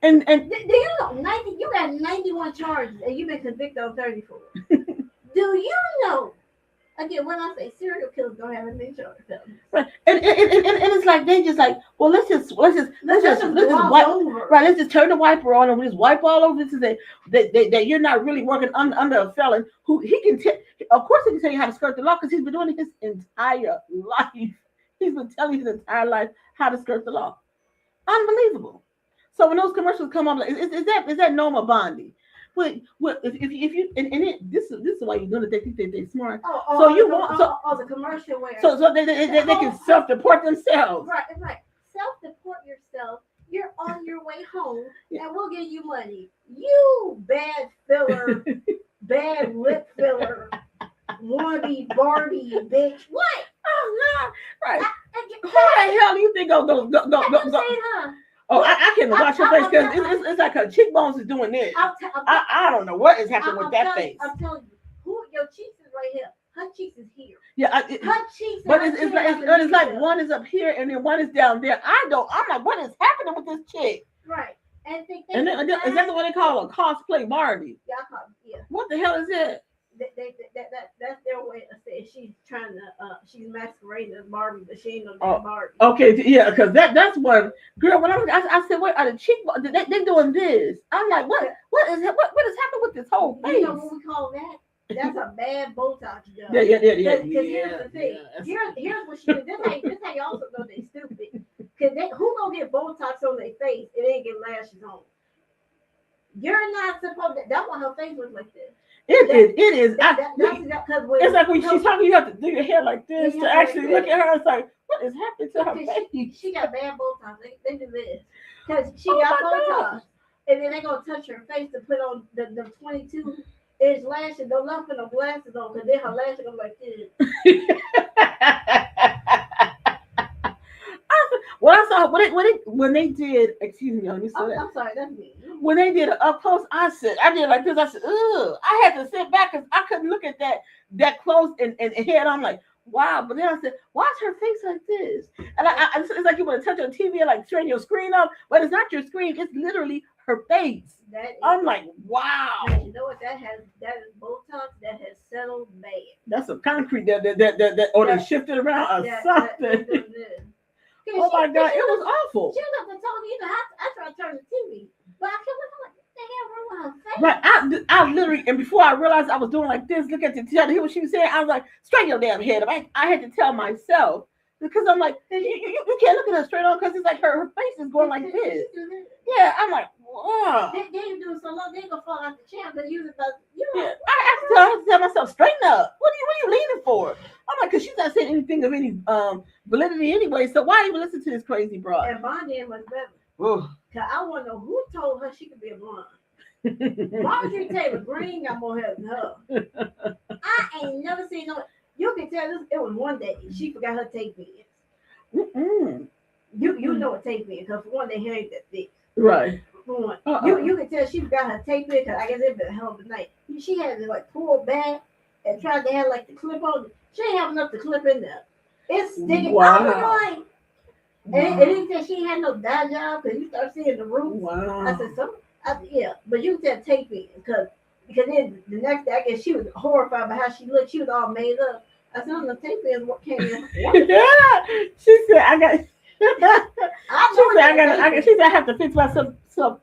And do you know 90? You got 91 charges, and you've been convicted on 34. Do you know? Again, when I say serial killers don't have any charges, right. And it's like they just like, well, let's just wipe, right? Let's just turn the wiper on and we just wipe all over this. Is that you're not really working under a felon who he can of course he can tell you how to skirt the law because he's been doing it his entire life. He's been telling you his entire life how to skirt the law. Unbelievable. So when those commercials come up, like, is that Norma Bondi? Well, if you this is why you're doing it. They think they're smart. The commercial where so they can self-deport themselves. Right. Self-deport yourself. You're on your way home, and we'll give you money. You bad filler, bad lip filler, wannabe Barbie bitch. What? Oh no! Right. Who the hell do you think go? Oh, I can't watch her face because it's like her cheekbones is doing this. I don't know what is happening with that face. I'm telling you, your cheeks is right here. Her cheeks is here. Yeah, her cheeks. But it's like one is up here and then one is down there. I'm like, what is happening with this chick? Right. And is that the one they call a cosplay Barbie? Yeah, I call it. Yeah. What the hell is it? That's their way of saying she's trying to she's masquerading as Barbie, but she ain't no damn Barbie. Okay, yeah, because that's what girl. When I said, what are the cheekbones? They doing this? I'm like, what is happening with this whole face? You know what we call that? That's a bad Botox job. Yeah. Because here's the thing. Here's what she did. This how you also know they stupid. Because who gonna get Botox on their face and they get lashes on? You're not supposed to. That's why her face looks like this. It is. It's like when she's talking, you have to do your hair like this to actually look at her. It's like, what is happening to her face? She got bad Botox. They do this because she got Botox, and then they gonna touch her face to put on the 22-inch lashes. Don't love for no glasses on, because then her lashes go like this. Well, I saw when they did. Excuse me, I'm sorry, that's me. When they did it up close, I did like this. I said, ugh. I had to sit back because I couldn't look at that close and head. I'm like, wow. But then I said, watch her face like this, and it's like you want to touch on TV and like turn your screen up, but it's not your screen. It's literally her face. I'm like, wow. You know what that has? That is Botox that has settled bad. That's some concrete that or they shifted around or something. Oh my God, it was awful. She was up and told me, I tried to turn the TV, but I kept looking like, what the hell wrong with her face? Right, I literally, and before I realized I was doing like this, look at the TV, hear what she was saying. I was like, straighten your damn head. I had to tell myself because I'm like, you can't look at her straight on because it's like her face is going like this. Yeah, I'm like, wow. They doing so long, they gonna fall out the chair because you was about, Yeah, I have to tell myself, straighten up. What are you leaning for? I'm like, because she's not saying anything of any validity anyway. So why even listen to this crazy broad? And Bondi ain't much better. Because I want to know who told her she could be a blonde. Marjorie Taylor Greene got more hair than her. I ain't never seen no. You can tell this. It was one day she forgot her tape measures. You know what tape measures because for one, they hair ain't that thick. Right. For one, you can tell she forgot her tape measures because I guess it been a hell of a night. She had to like pull back and tried to have like the clip on. She ain't have enough to clip in there. It's sticking. Wow. And it said she had no dye job because you start seeing the roots. Wow. I said, yeah, but you said tape in because then the next day, I guess she was horrified by how she looked. She was all made up. I said, the tape in what came in. Yeah. She said, I got. She said, I have to fix myself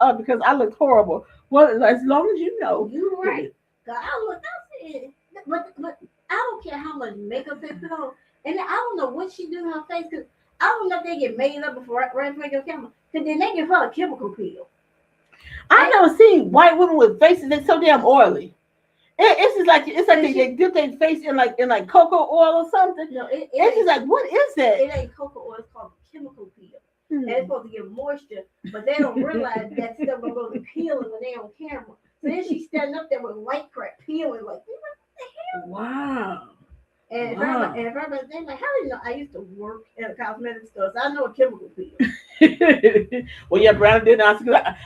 up because I look horrible. Well, as long as you know. You're right. I said, but I don't care how much makeup they put on. And I don't know what she do to her face because I don't know if they get made up before right in front of the camera. Because then they give her a chemical peel. I've never seen white women with faces that's so damn oily. It's like they dip their face in like cocoa oil or something. No, it's just like, what is that? It ain't cocoa oil. It's called chemical peel. and it's supposed to give moisture, but they don't realize that stuff gonna go to peeling when they on camera. So then she's standing up there with white crap peeling like. Wow. And Wow. if everybody, they like, how do you know? I used to work at a cosmetic store, so I know a chemical peel. Well, yeah, Brandon did ask.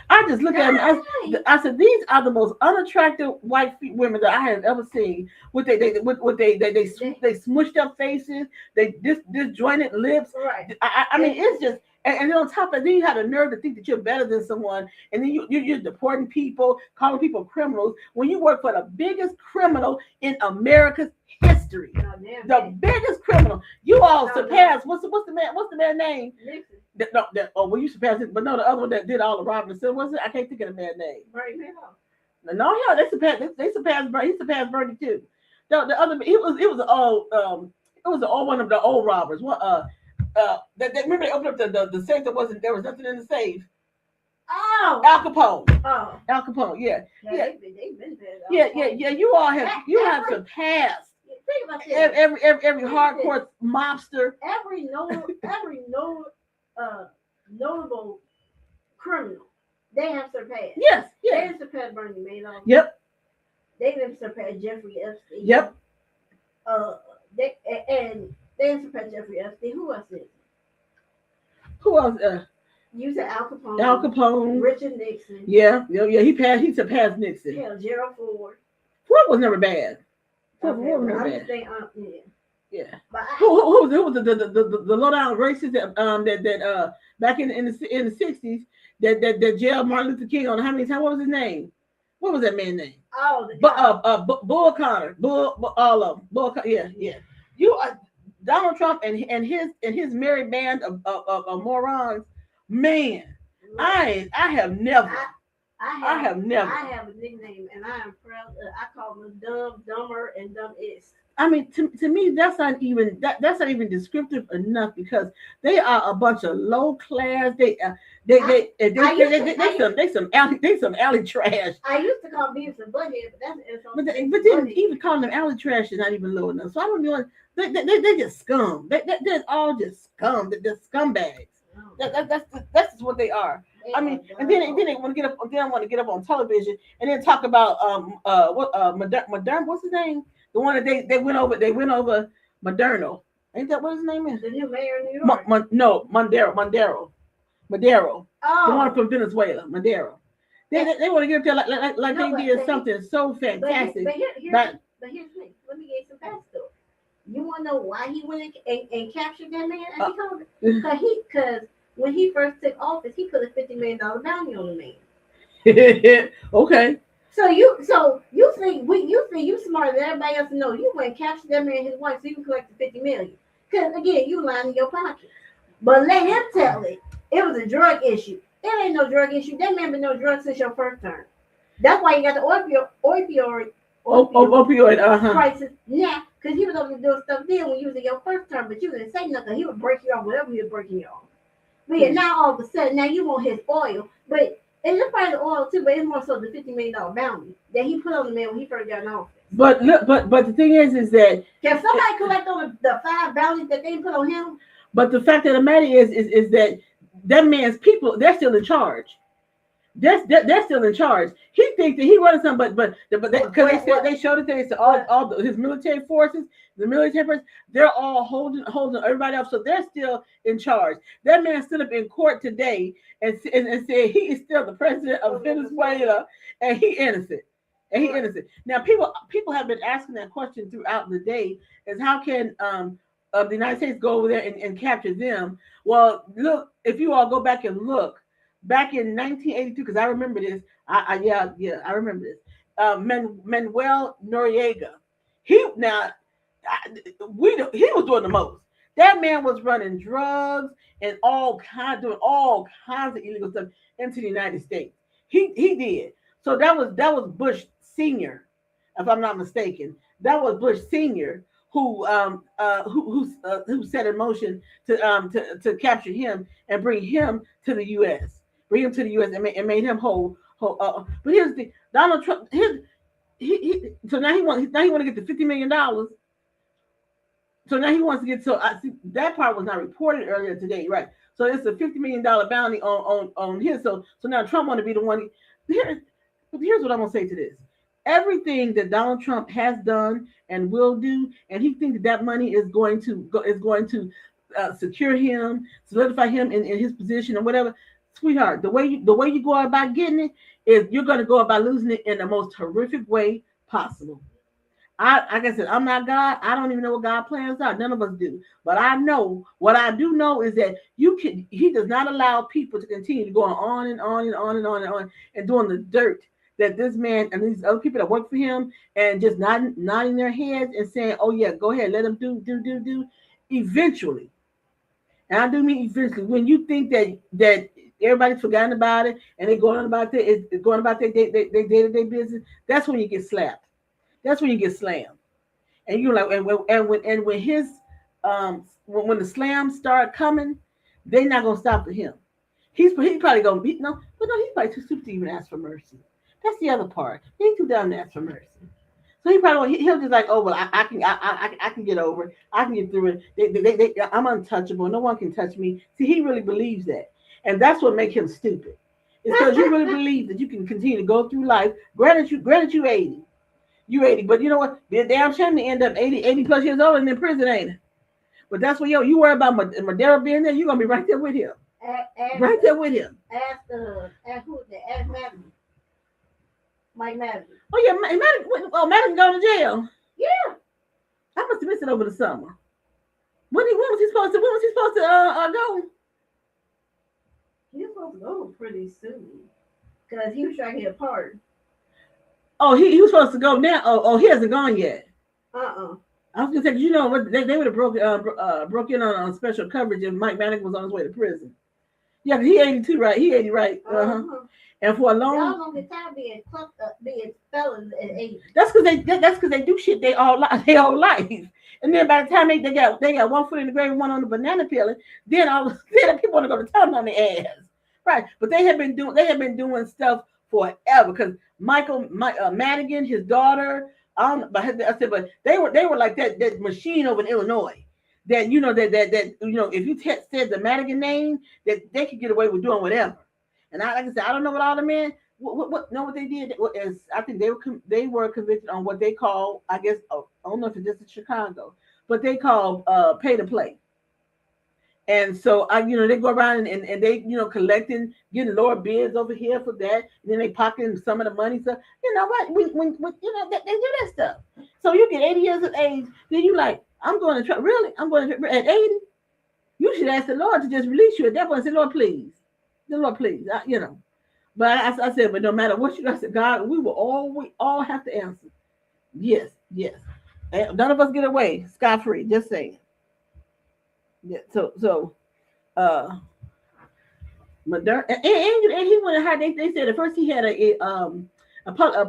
I just look at them. Right. I said, these are the most unattractive white women that I have ever seen. With they smushed up faces, they disjointed lips. Right. I mean, it's just. And then on top of that, then you have the nerve to think that you're better than someone, and then you're deporting people, calling people criminals when you work for the biggest criminal in America's history. No, damn, The man. biggest criminal. You all No, surpassed. What's the man's name? Nixon. No, well, you surpassed it, but no, the other one that did all the robbing. So was it? I can't think of the man's name. Bernie Madoff. No, yeah, they surpassed Bernie. He surpassed Bernie too. The other it was all one of the old robbers. What remember they opened up the safe that wasn't there was nothing in the safe. Oh. Al Capone. Oh. Al Capone. Yeah. Yeah. They've been there. Yeah. You all have surpassed Think about this. every hardcore mobster. Every notable criminal, they have surpassed. Yes. They Yeah. have surpassed Bernie Madoff. Yep. They have surpassed Jeffrey Epstein. Yep. They have surpassed Jeffrey Epstein. Who else is? Who else? You said Al Capone. Al Capone. Richard Nixon. Yeah. He surpassed Nixon. Hell, Gerald Ford. Ford was never bad. Okay, Ford was never I'm bad. just saying, yeah. Yeah. But Who was the low down racist that back in the 60s that jailed Martin Luther King on how many times? What was his name? What was that man's name? Bull Connor. All of them. Yeah. You Donald Trump and his merry band of morons. Man, I have never. I have a nickname, and I am proud. I call them Dumb, Dumber, and Dumbest. I mean, to me, that's not even descriptive enough because they are a bunch of low class. They some alley trash. I used to call Beavis and Butthead, but that's an insult. But then even calling them alley trash is not even low enough. So I don't know. They just scum. They're all just scum. They're scumbags. That's just what they are. I mean, and then they want to get up. Then want to get up on television and then talk about Modern. What's his name? The one that they went over. They went over Moderno. Ain't that what his name is? The new mayor of New York. No, Mondero. Oh, The one from Venezuela, Madero. They want to get up there like No, they did something so fantastic. But here's But the thing. Let me get some backstory. You want to know why he went and captured that man? And he told because when he first took office, he put a $50 million bounty on the man. Okay. So you think you smarter than everybody else to know you went and captured that man and his wife so you can collect the $50 million. Because again, you lying in your pocket. But let him tell it. It was a drug issue. It ain't no drug issue. That man been no drugs since your first term. That's why you got the opioid crisis now. Because he was over to do stuff then when you was in your first term, but you didn't say nothing. He would break you off whatever he was breaking you off. But yeah, now all of a sudden, now you want his oil. But it's probably the oil too, but it's more so the $50 million bounty that he put on the man when he first got in office. But the thing is that can somebody collect on the 5 bounties that they put on him? But the fact of the matter is that man's people, they're still in charge. They're still in charge. He thinks that he running something, but because they showed it, they said his military forces, they're all holding everybody up, so they're still in charge. That man stood up in court today and said he is still the president of Venezuela and he innocent. Now people have been asking that question throughout the day: is how can the United States go over there and capture them? Well, look, if you all go back and look. Back in 1982, because I remember this. I remember this. Manuel Noriega. He was doing the most. That man was running drugs and doing all kinds of illegal stuff into the United States. He did. So that was Bush Senior, if I'm not mistaken. That was Bush Senior who set in motion to capture him and bring him to the U.S. Bring him to the U.S. and made him whole. But here's the thing: Donald Trump. So now he want to get the $50 million. So now he wants to get. So I see that part was not reported earlier today, right? So it's a $50 million bounty on his. So now Trump want to be the one. Here, here's what I'm gonna say to this: everything that Donald Trump has done and will do, and he thinks that that money is going to secure him, solidify him in his position or whatever. Sweetheart, the way you go about getting it is you're gonna go about losing it in the most horrific way possible. Like I said, I'm not God. I don't even know what God plans are. None of us do. But I know what I do know is that he does not allow people to continue to go on and on and on and on and on and doing the dirt that this man and these other people that work for him and just nodding their heads and saying, oh yeah, go ahead, let them do. Eventually, and I do mean eventually, when you think that everybody's forgotten about it and they're going on about going about their day-to-day business, that's when you get slapped. That's when you get slammed. And you're like, and when his when the slams start coming, they're not gonna stop for him. He's probably gonna be no, but no, he's probably too stupid to even ask for mercy. That's the other part. He's too dumb to ask for mercy. So he probably he'll just like, oh well, I can get over it. I can get through it. I'm untouchable. No one can touch me. See, he really believes that, and that's what makes him stupid. It's because you really believe that you can continue to go through life. Granted you 80. You 80, but you know what? Be a damn shame to end up 80 plus years old and in prison, ain't it? But that's what you worry about Madera being there, you're gonna be right there with him. Right there with him. Ask who? Ask Madden. Mike Madden. Oh yeah, Madden going to jail. Yeah. I must have missed it over the summer. When was he supposed to go? He was supposed to go pretty soon. Because he was trying to get a pardon. Oh, he was supposed to go now. Oh, he hasn't gone yet. Uh-uh. I was gonna say, 'cause you know what, they would have broke in on special coverage if Mike Madden was on his way to prison. Yeah, 'cause he 82, right? He 80, right? Uh-huh. And for a long, y'all gonna get tired of being felons at 80. That's because they do shit they all life. And then by the time they got one foot in the grave and one on the banana peel, then then people want to go to town on their ass, right? But they have been doing stuff forever because Madigan, his daughter, I don't know, but they were like that machine over in Illinois. That if you said the Madigan name, that they could get away with doing whatever. And like I said, I don't know what all the men what they did is I think they were convicted on what they call, I guess, I don't know if it's just in Chicago, but they call pay to play. And so they go around and they collecting, getting lower bids over here for that, and then they pocketing some of the money. So you know what, when they do that stuff. So you get 80 years of age, then you like, I'm going to try. Really, I'm going to at 80. You should ask the Lord to just release you at that point. And say, Lord, please, the Lord, please, But I said, but no matter what I said, God, we all have to answer. Yes. And none of us get away scot free. Just saying. Yeah. So, Moderna, and he went and hired. They said at first he had a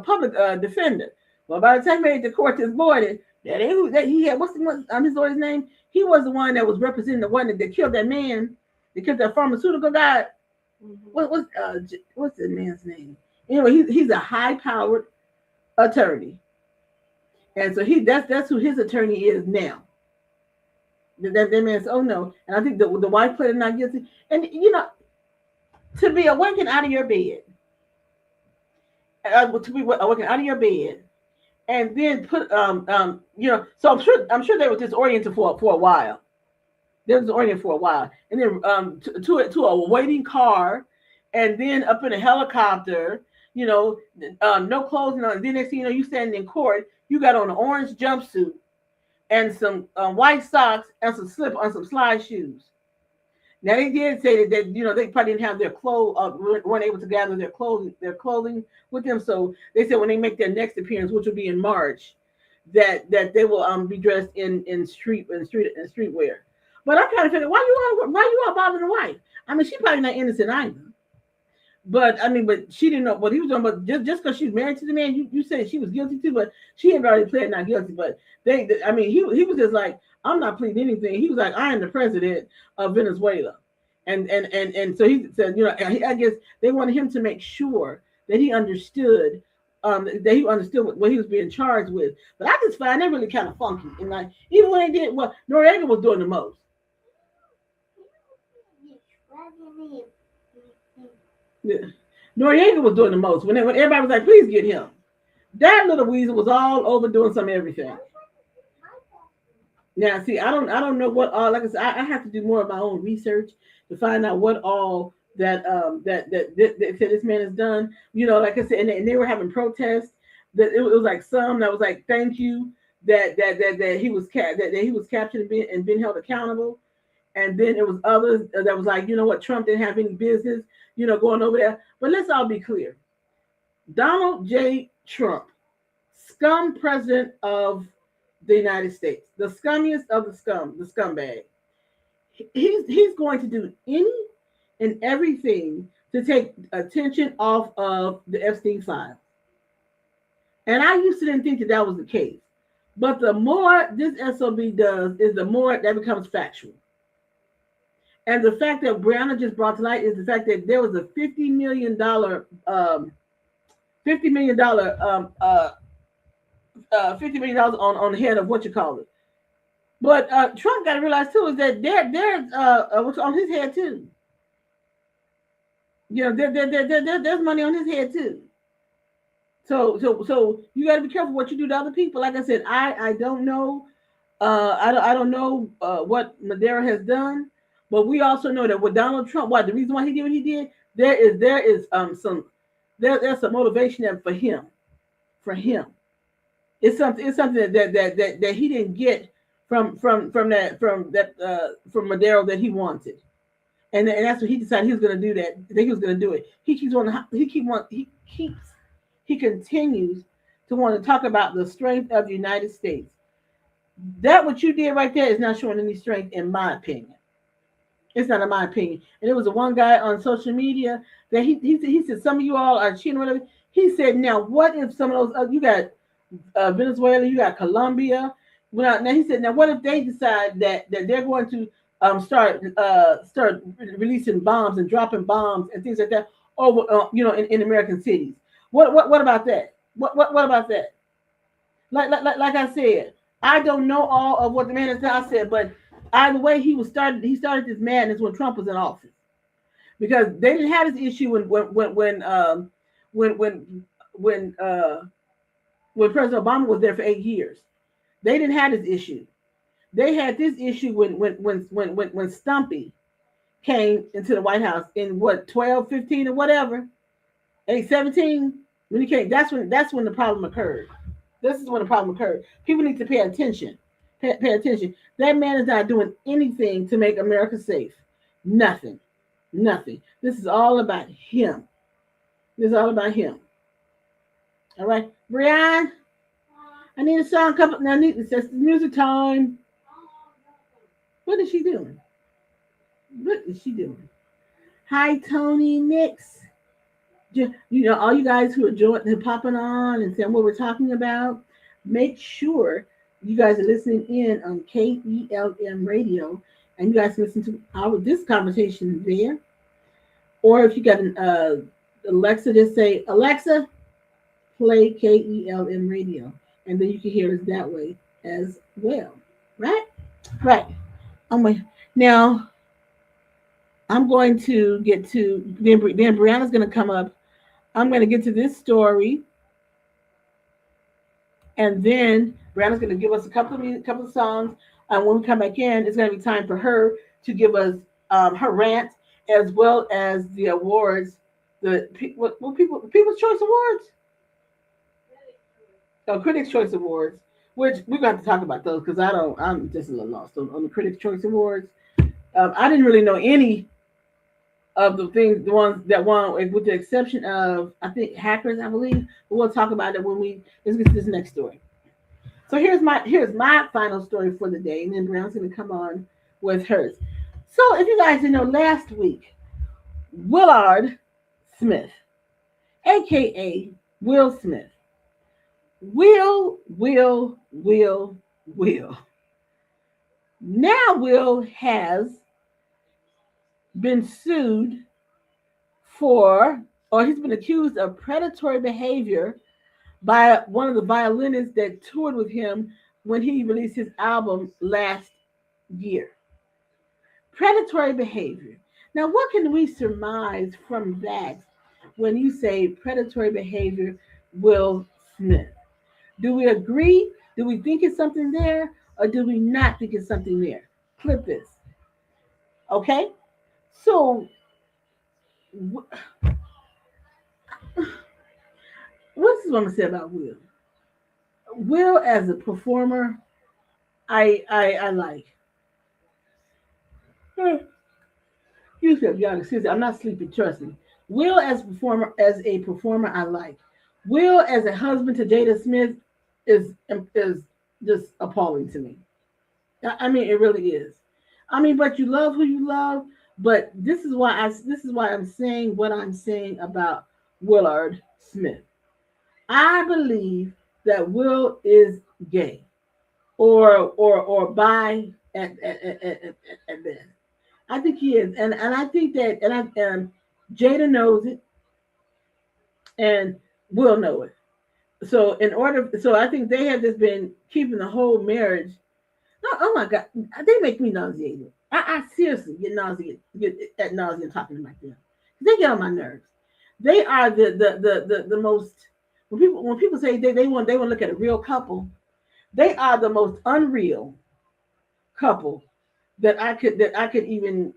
public defender. Well, by the time he made the court this morning, that he had what's his lawyer's name? He was the one that was representing the one that killed that man, that killed that pharmaceutical guy. Mm-hmm. What's the man's name? Anyway, he's a high-powered attorney, and so that's who his attorney is now. That man said, "Oh no," and I think the wife pleaded not guilty. And to be awakened out of your bed, and then put So I'm sure they were disoriented for a while. They were disoriented for a while, and then to a waiting car, and then up in a helicopter. No clothes on. Then next thing you know, you standing in court. You got on an orange jumpsuit and some white socks and some slide shoes. Now they did say that they probably didn't have their clothes, weren't able to gather their clothing with them. So they said when they make their next appearance, which will be in March, that they will be dressed in streetwear. But I'm trying to figure why you all bothering the wife. I mean, she's probably not innocent either. But she didn't know what he was doing. But just because she's married to the man, you said she was guilty too, but she had already pled not guilty. But he was just like, I'm not pleading anything. He was like, I am the president of Venezuela, and so he said, I guess they wanted him to make sure that he understood, what he was being charged with. But I just find that really kind of funky. And even when they did, Noriega was doing the most. Yeah. Noriega was doing the most. When everybody was like, please get him. That little weasel was all over doing some everything. Now, see, I don't know what all. Like I said, I have to do more of my own research to find out what all that this man has done. Like I said, and they were having protests. That it was like some that was like, thank you that he was that he was captured and been held accountable. And then it was others that was like, you know what, Trump didn't have any business, going over there. But let's all be clear: Donald J. Trump, scum president of the United States, the scummiest of the scum, the scumbag. He's going to do any and everything to take attention off of the Epstein file. And I used to didn't think that was the case. But the more this SOB does, is the more that becomes factual. And the fact that Brianna just brought to light is the fact that there was a $50 million $50 million on the head of what you call it. But Trump got to realize too is that there's what's on his head too. There's money on his head too. So you got to be careful what you do to other people. Like I said, I don't know. I don't know what Madera has done, but we also know that with Donald Trump, the reason why he did what he did, there is there's some motivation there for him. For him, it's something that he didn't get from Madero that he wanted, and that's what he decided he was going to do. That he was going to do it. He continues to want to talk about the strength of the United States. That what you did right there is not showing any strength, in my opinion. It's not in my opinion. And there was a one guy on social media that he said some of you all are cheating or whatever. He said, now what if some of those you got Venezuela, you got Colombia. Now he said, now what if they decide that they're going to start releasing bombs and dropping bombs and things like that over in American cities? What about that? What about that? Like I said, I don't know all of what the man has done. I said, but either way, he started this madness when Trump was in office, because they didn't have this issue when President Obama was there for 8 years. They didn't have this issue. They had this issue when Stumpy came into the White House in 12, 15 or whatever, 17. When he came, that's when the problem occurred. This is when the problem occurred. People need to pay attention. Pay attention. That man is not doing anything to make America safe. Nothing. Nothing. This is all about him. This is all about him. All right, Brian. I need a song. It's music time. What is she doing? What is she doing? Hi, Tony Mix. All you guys who are popping on and saying what we're talking about, make sure you guys are listening in on KELM radio, and you guys can listen to this conversation there. Or if you got an Alexa, just say, Alexa, play KELM radio, and then you can hear us that way as well. Right? Right. Now I'm going to get to then Brianna's going to come up. I'm going to get to this story, and then Brianna's going to give us a couple of songs. And when we come back in, it's going to be time for her to give us her rant, as well as the awards, People's Choice Awards, Critics' Choice Awards, which we're going to have to talk about those, because I'm just a little lost on the Critics' Choice Awards. I didn't really know any of the things, the ones that won, with the exception of, I think, Hackers, I believe. But we'll talk about it let's get to this next story. So here's my final story for the day, and then Brown's going to come on with hers. So if you guys didn't know, last week, Willard Smith, aka Will Smith, Will. Now Will has been sued he's been accused of predatory behavior by one of the violinists that toured with him when he released his album last year. Predatory behavior. Now, what can we surmise from that when you say predatory behavior, Will Smith? Do we agree? Do we think it's something there, or do we not think it's something there? Flip this, okay? So, what's what I'm gonna say about Will? Will as a performer, I like. Excuse me, I'm not sleepy. Trust me. Will as a performer, I like. Will as a husband to Jada Smith is just appalling to me. I mean, it really is. I mean, but you love who you love. But this is why I'm saying what I'm saying about Willard Smith. I believe that Will is gay or bi at best. I think he is, and I think that and Jada knows it, and Will know it. So so I think they have just been keeping the whole marriage. Oh my God, they make me nauseated. I seriously get nauseated, get at nausea talking about them. They get on my nerves. They are the most when people say they want to look at a real couple. They are the most unreal couple that I could even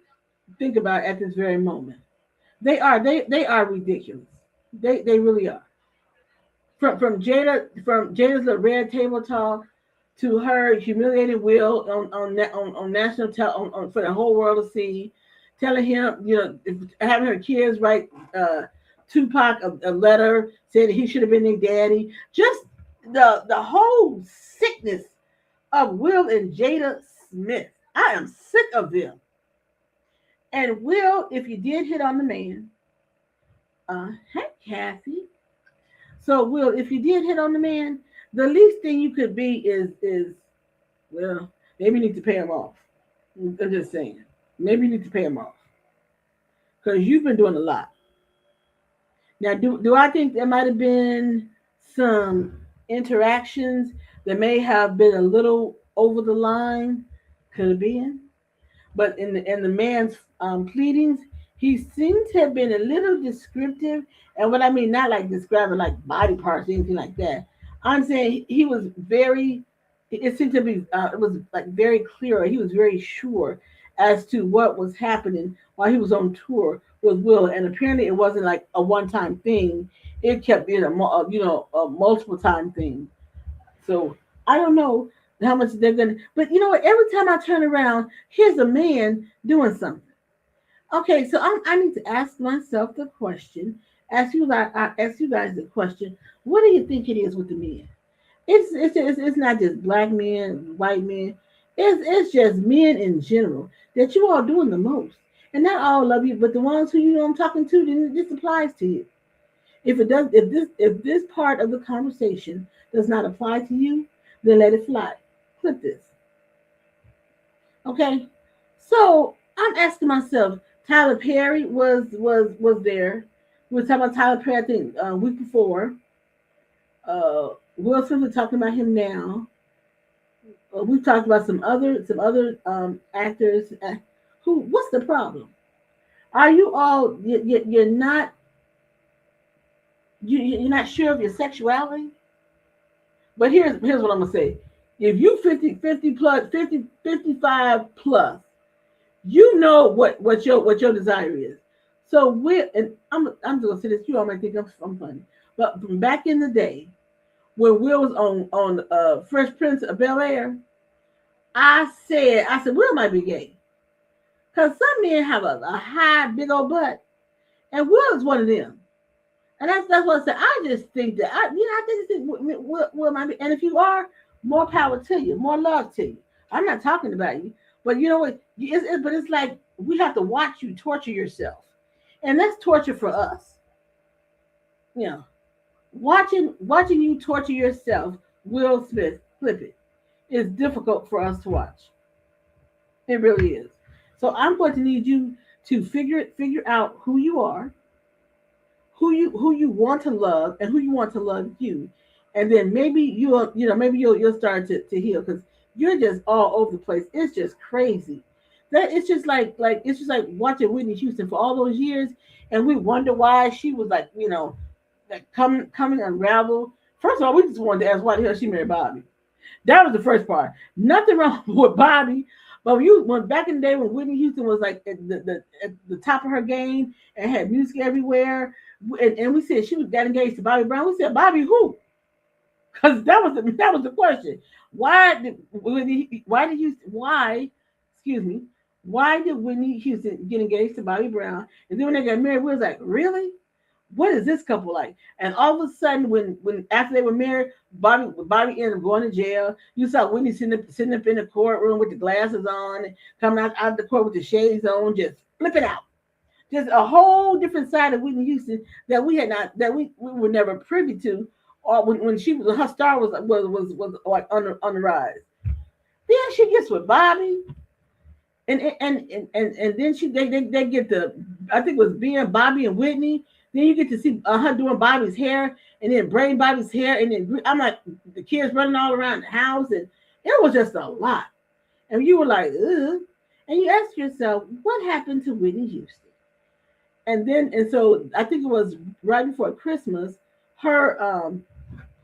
think about at this very moment. They are ridiculous. They really are. From Jada's little red table talk to her humiliating Will on national for the whole world to see, telling him having her kids write Tupac a letter saying he should have been their daddy. Just the whole sickness of Will and Jada Smith. I am sick of them. And Will, if you did hit on the man, hey Kathy. So Will, if you did hit on the man, the least thing you could be is well, maybe you need to pay him off. I'm just saying, maybe you need to pay him off because you've been doing a lot. Now, do I think there might have been some interactions that may have been a little over the line? Could have been. But in the man's pleadings, he seems to have been a little descriptive. And what I mean, not like describing like body parts or anything like that. I'm saying he was very. It seemed to be. It was like very clear. He was very sure as to what was happening while he was on tour with Will. And apparently, it wasn't like a one-time thing. It kept being a multiple time thing. So I don't know how much they're gonna. But you know what? Every time I turn around, here's a man doing something. Okay, so I need to ask myself the question. Ask you guys the question. What do you think it is with the men? It's not just black men, white men. It's just men in general that you all doing the most. And not all of you, but the ones who you know I'm talking to, then this applies to you. If this part of the conversation does not apply to you, then let it fly. Clip this. Okay? So I'm asking myself, Tyler Perry was there. We were talking about Tyler Perry, I think, week before. Will Smith, we're talking about him now. We've talked about some other actors. Who? What's the problem? Are you all you're not you're not sure of your sexuality? But here's what I'm gonna say. If you 50 plus 55 plus, you know what your desire is. So and I'm just gonna say this. You all might think I'm funny, but from back in the day when Will was on Fresh Prince of Bel Air, I said Will might be gay because some men have a high big old butt, and Will is one of them. And that's what I said. I just think that I think Will might be. And if you are, more power to you, more love to you. I'm not talking about you, but you know what? But it's like we have to watch you torture yourself, and that's torture for us. You know, watching you torture yourself, Will Smith, flip it, is difficult for us to watch. It really is. So I'm going to need you to figure out who you are, who you want to love, and who you want to love you, and then maybe maybe you'll start to heal because you're just all over the place. It's just crazy That it's just like watching Whitney Houston for all those years, and we wonder why she was like like coming unraveled. First of all, we just wanted to ask why the hell she married Bobby. That was the first part. Nothing wrong with Bobby, but when back in the day when Whitney Houston was like at the top of her game and had music everywhere, and we said she was got engaged to Bobby Brown. We said Bobby who? Because that was the question. Why did you why excuse me why did Whitney Houston get engaged to Bobby Brown? And then when they got married, we was like, really? What is this couple like? And all of a sudden, when after they were married, Bobby ended up going to jail. You saw Whitney sitting up in the courtroom with the glasses on, and coming out the court with the shades on, just flipping out. Just a whole different side of Whitney Houston that we had not we were never privy to, or when she was her star was like on the rise. Then she gets with Bobby, and then they get the I think it was being Bobby and Whitney. Then you get to see her doing Bobby's hair and then braiding Bobby's hair, and then I'm like the kids running all around the house, and it was just a lot. And you were like, ugh. And you ask yourself, what happened to Whitney Houston? And so I think it was right before Christmas, her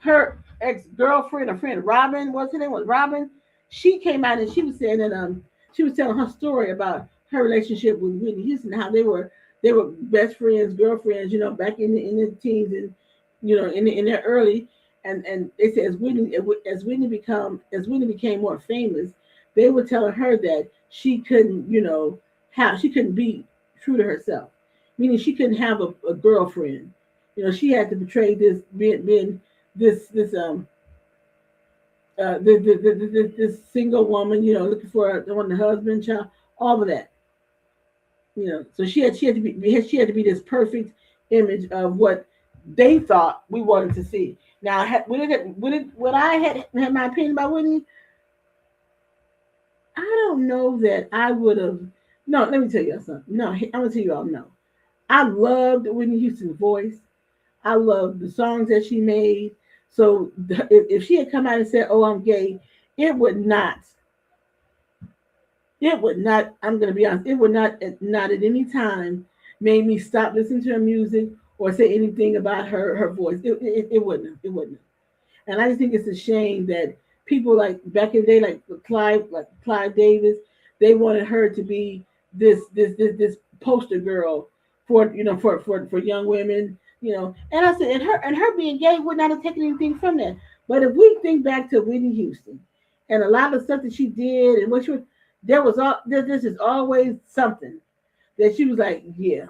her ex girlfriend or friend Robin, what's her name was Robin, she came out and she was saying that she was telling her story about her relationship with Whitney Houston, how they were best friends, girlfriends, back in the teens and in their early, and they said as Whitney became more famous, they were telling her that she couldn't how she couldn't be true to herself, meaning she couldn't have a girlfriend. She had to portray this being this this single woman, looking for on the husband, child, all of that. So she had to be this perfect image of what they thought we wanted to see. Now, when I had my opinion about Whitney, I don't know that I would have. No, let me tell you something. No, I'm gonna tell you all no. I loved Whitney Houston's voice. I loved the songs that she made. So if she had come out and said, "Oh, I'm gay," it would not. It would not. I'm going to be honest. It would not at any time made me stop listening to her music or say anything about her voice. It wouldn't. It wouldn't. And I just think it's a shame that people like back in the day, like Clive Davis, they wanted her to be this poster girl for for young women. And I said, and her being gay would not have taken anything from that. But if we think back to Whitney Houston and a lot of stuff that she did and what she was, there was all this is always something that she was like, yeah.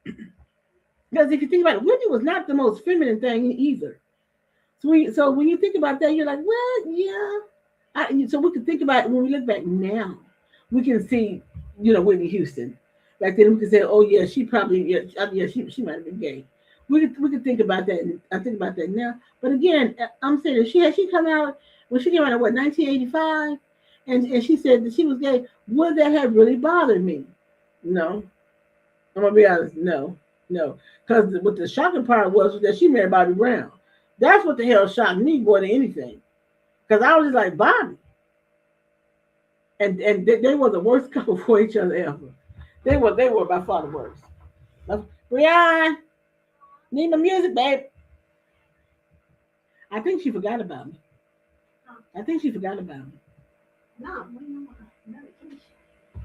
Because if you think about it, Whitney was not the most feminine thing either. So when you think about that, you're like, well, yeah. So we can think about it when we look back now. We can see, Whitney Houston. Back then, we can say, oh yeah, she probably yeah she might have been gay. We could think about that. And I think about that now. But again, I'm saying if she come out when she came out in what 1985, and she said that she was gay, would that have really bothered me? No, I'm gonna be honest. No, no. Because what the shocking part was that she married Bobby Brown. That's what the hell shocked me more than anything. Because I was just like Bobby, and they were the worst couple for each other ever. They were by far the worst. Brian, need my music, babe. I think she forgot about me. I think she forgot about me. No, we know medication.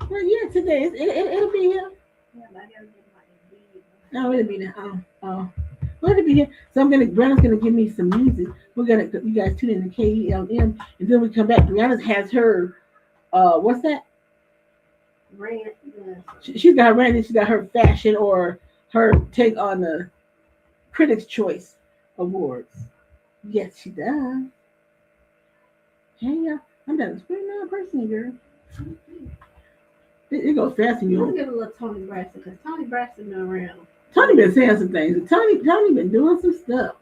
Well, yeah, today it'll be here. Yeah, but I gotta get my Indeed. No, it'll be there. Oh. Well, it'll be here. So Brianna's gonna give me some music. You guys tune in to KELM, and then we come back. Brianna has her, what's that? Rant. She's got her rant, and she's got her fashion or her take on the Critics' Choice Awards. Yes, she does. Hey, I'm done. It's pretty now person, girl. It goes fast in I'm you. gonna give a little Tony Braxton because Tony Braxton been around. Tony been saying some things. Tony been doing some stuff.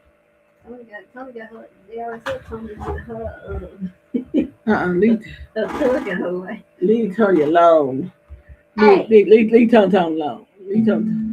Tony got her. They always said Tony got her. Leave Her way. leave Tony alone. Hey. Leave Tony alone. Leave Tony.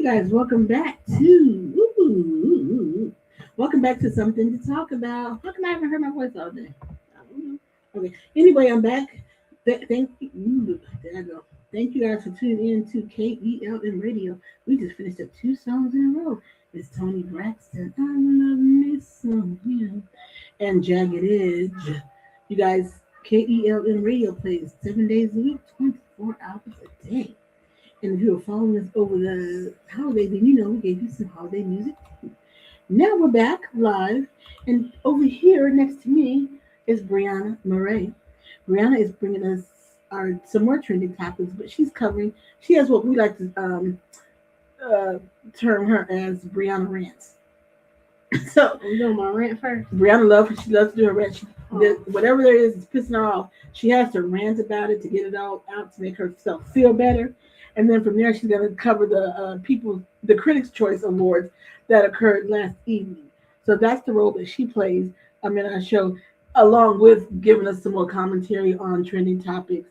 guys, welcome back to something to talk about. How come I haven't heard my voice all day? I don't know. Okay. Anyway, I'm back. Thank you. There I go. Thank you guys for tuning in to KELN Radio. We just finished up two songs in a row. It's Tony Braxton. I love me some him and Jagged Edge. You guys, KELN Radio plays 7 days a week, 24 hours a day. And if you were following us over the holidays, then you know we gave you some holiday music. Now we're back live, and over here next to me is Brianna Murray. Brianna is bringing us some more trending topics, but she has what we like to uh, term her as Brianna Rants. So I'm doing my rant first. Brianna she loves to do her rant. Oh. Whatever there is pissing her off, she has to rant about it to get it all out to make herself feel better. And then from there, she's going to cover the Critics' Choice Awards that occurred last evening. So that's the role that she plays in our show, along with giving us some more commentary on trending topics.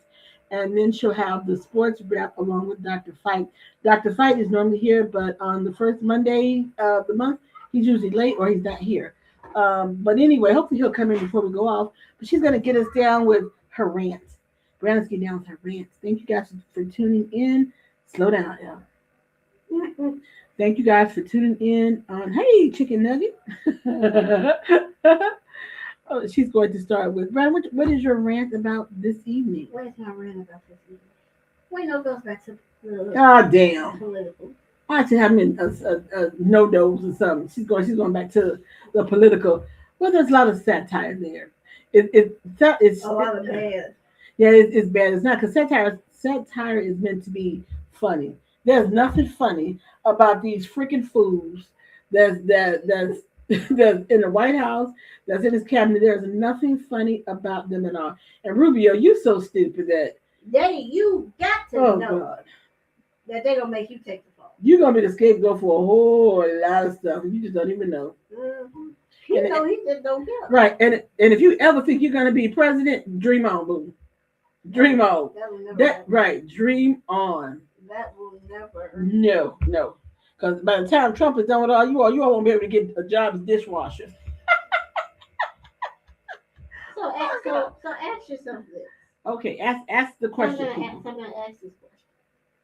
And then she'll have the sports wrap along with Dr. Fight. Dr. Fight is normally here, but on the first Monday of the month, he's usually late or he's not here. But anyway, hopefully he'll come in before we go off. But she's going to get us down with her rants. Brianna's getting down with her rants. Thank you guys for tuning in. Slow down, yeah. Thank you guys for tuning in on Hey Chicken Nugget. Oh, she's going to start with Brian. What is your rant about this evening? What is my rant about this evening? Well, it goes back to God damn. political. I should have him in a no dose or something. She's going back to the political. Well, there's a lot of satire there. It's A lot of bad. Yeah, it's bad. It's not because satire is meant to be funny. There's nothing funny about these freaking fools that's in the White House, that's in his cabinet. There's nothing funny about them at all. And Rubio, you so stupid that Daddy, you got to know God, that they're gonna make you take the fall. you're gonna be the scapegoat for a whole lot of stuff, and you just don't even know. Mm-hmm. He just don't care. Right, and if you ever think you're gonna be president, dream on, boo. Dream on. That will never That happen. right, dream on. That will never. No. Because by the time Trump is done with all you all won't be able to get a job as dishwasher. So ask yourself this. Okay, ask the question. I'm gonna ask this question.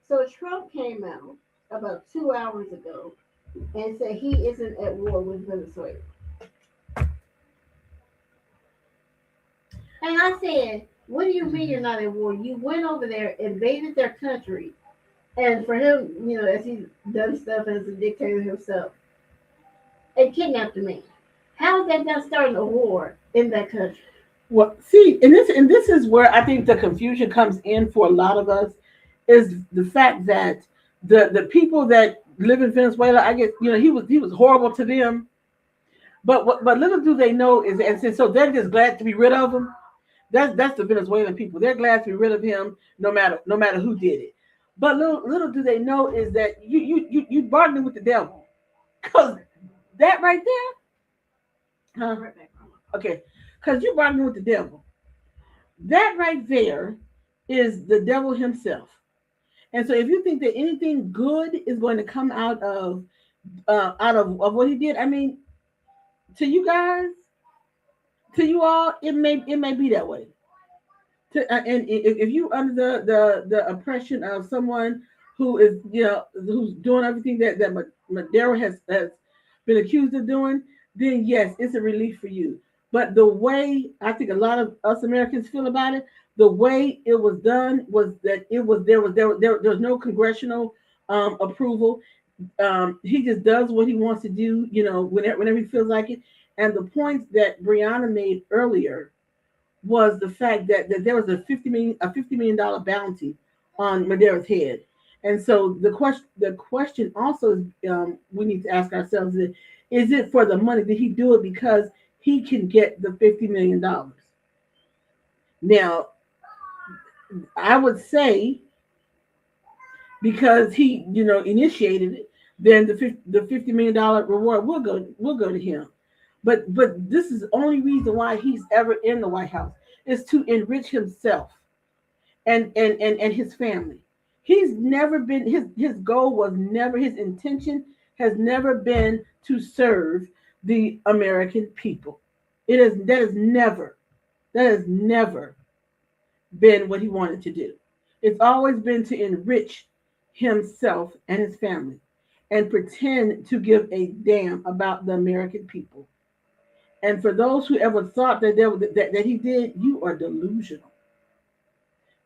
So Trump came out about 2 hours ago and said he isn't at war with Venezuela. And I said, what do you mean you're not at war? You went over there, invaded their country, and for him, as he's done stuff as a dictator himself, and kidnapped a man. How is that not starting a war in that country? Well, see, and this is where I think the confusion comes in for a lot of us, is the fact that the people that live in Venezuela, I guess, he was horrible to them, but little do they know is, and so they're just glad to be rid of him. That's the Venezuelan people. They're glad to be rid of him, no matter who did it. But little do they know is that you bargaining with the devil, because that right there, huh? Okay, because you're bargaining with the devil. That right there is the devil himself. And so if you think that anything good is going to come out of what he did, I mean, to you guys, to you all, it may be that way. And if you under the oppression of someone who is who's doing everything that Madero has been accused of doing, then yes, it's a relief for you. But the way I think a lot of us Americans feel about it, the way it was done was that there was no congressional approval. He just does what he wants to do, whenever he feels like it. And the point that Brianna made earlier was the fact that there was a $50 million bounty on Madeira's head. And so the question also is, we need to ask ourselves, is it for the money? Did he do it because he can get the $50 million? Now, I would say because he, initiated it, then the $50 million reward will go to him. But this is the only reason why he's ever in the White House, is to enrich himself and his family. He's never been his goal was never his intention has never been to serve the American people. It is that has never been what he wanted to do. It's always been to enrich himself and his family and pretend to give a damn about the American people. And for those who ever thought that he did, you are delusional.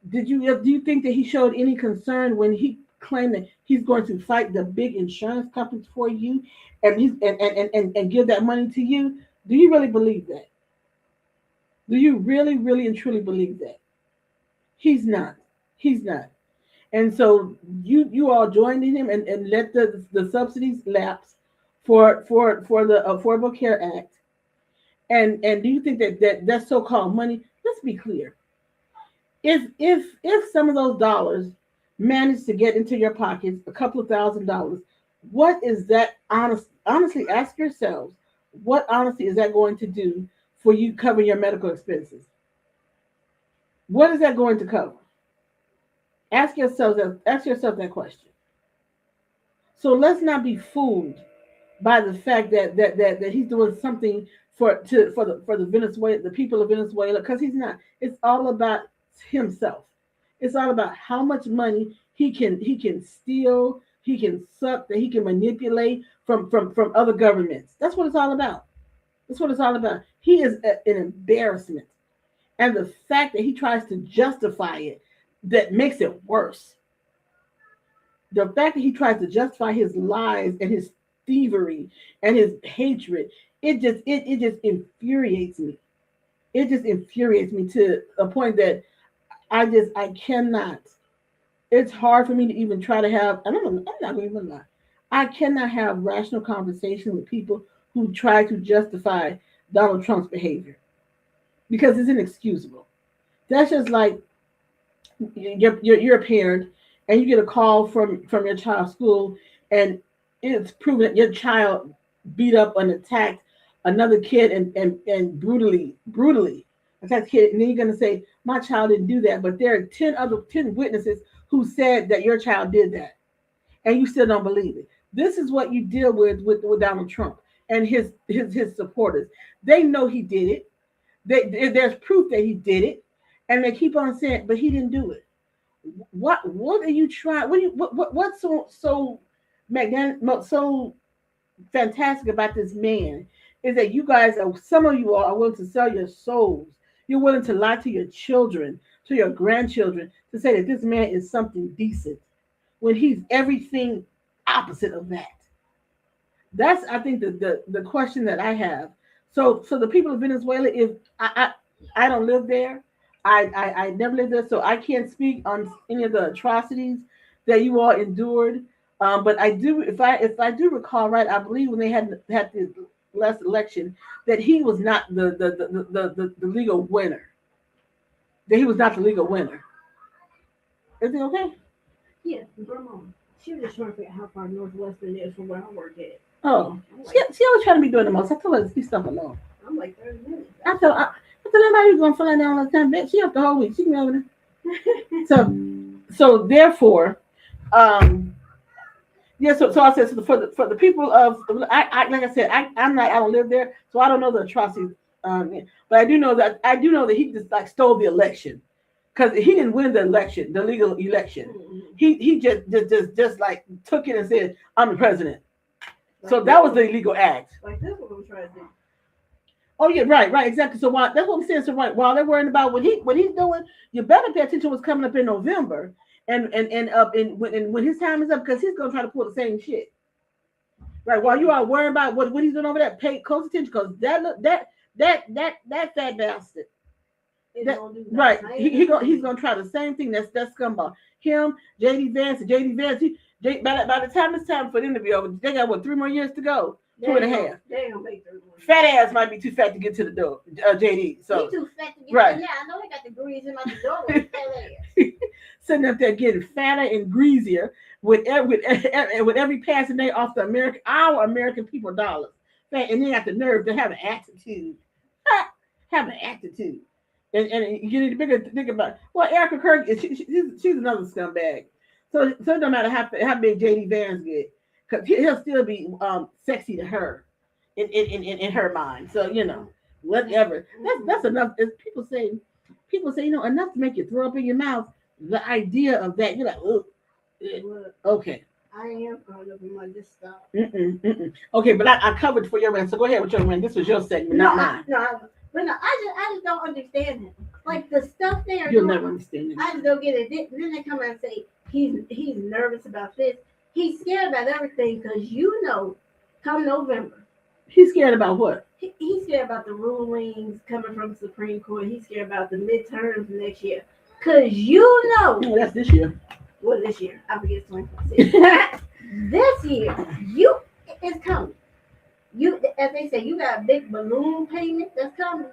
Do you think that he showed any concern when he claimed that he's going to fight the big insurance companies for you and give that money to you? Do you really believe that? Do you really and truly believe that? He's not. He's not. And so you all joined in him and let the subsidies lapse for the Affordable Care Act. And do you think that so-called money? Let's be clear. If some of those dollars manage to get into your pockets, a couple of $1,000s, what is that honestly ask yourselves, what honestly is that going to do for you covering your medical expenses? What is that going to cover? Ask yourself that question. So let's not be fooled by the fact that he's doing something for the Venezuela, the people of Venezuela, because he's not. It's all about himself. It's all about how much money he can steal, he can suck, that he can manipulate from other governments. That's what it's all about. That's what it's all about. He is an embarrassment, and the fact that he tries to justify it that makes it worse. The fact that he tries to justify his lies and his thievery and his hatred, it just infuriates me. It just infuriates me to a point that I cannot. It's hard for me to even try to have. I'm not going to lie. I cannot have rational conversation with people who try to justify Donald Trump's behavior because it's inexcusable. That's just like you're a parent and you get a call from your child's school and it's proven that your child beat up and attacked another kid and brutally attacked a kid, and then you're gonna say my child didn't do that, but there are 10 witnesses who said that your child did that, and you still don't believe it. This is what you deal with Donald Trump and his supporters. They know he did it. There's proof that he did it, and they keep on saying, but he didn't do it. What are you trying? What's so so fantastic about this man is that you guys are, some of you all are willing to sell your souls. You're willing to lie to your children, to your grandchildren, to say that this man is something decent when he's everything opposite of that. That's I think the question that I have. So the people of Venezuela, if I don't live there, I never lived there, so I can't speak on any of the atrocities that you all endured. But I do, if I do recall right, I believe when they had the last election that he was not the legal winner. That he was not the legal winner. Is it okay? Yeah, grandma. She was just trying to figure out how far northwestern is from where I work at. Oh, I'm like, she always trying to be doing the most. I told her to leave stuff alone. I'm like 30 minutes. I told everybody was gonna fly down all the time. Bitch, she up the whole week. She can be over there. So therefore, um, yeah. So I said, so for the people of I like I said, I don't live there, so I don't know the atrocities. But I do know that he just like stole the election because he didn't win the election, the legal election. Mm-hmm. He just like took it and said, "I'm the president." Like So that was the illegal act. like this what I'm trying to do. Oh yeah, right, exactly. So while that's what I'm saying. So right, while they're worrying about what he's doing, you better pay attention to what's coming up in November and up in when his time is up because he's gonna try to pull the same shit. Right. While you are worrying about what he's doing over there, pay close attention because that fat bastard. That, right. He's gonna try the same thing. That's scumbag. Him, JD Vance, and JD Vance. By the time it's time for them to be over, they got what 3 more years to go. Two and a half. They ain't gonna make 3 more. Fat ass might be too fat to get to the door, JD. So he too fat to get right. in there. I know he got the grease in my door with fat ass. Sitting up there getting fatter and greasier with every passing day off our American people dollars. And they got the nerve to have an attitude. Have an attitude. And you need to think about well, Erica Kirk she's another scumbag. So it don't matter how big JD Vance get, because he'll still be sexy to her, in her mind. So whatever. That's enough. As people say enough to make you throw up in your mouth. The idea of that, you're like, oh, Look, okay. I am proud of him. I just stopped. Okay, but I covered for your rant. So go ahead with your rant. This was your segment, No, not mine. but no, I just don't understand him. Like the stuff they are You'll doing, never understand it. I just don't get it. Then they come out and say he's nervous about this. He's scared about everything because come November, He's scared about what? he's scared about the rulings coming from the Supreme Court. He's scared about the midterms next year. Cause Oh, that's this year. well, this year I forget 2026. This year, it's coming. As they say, you got a big balloon payment that's coming,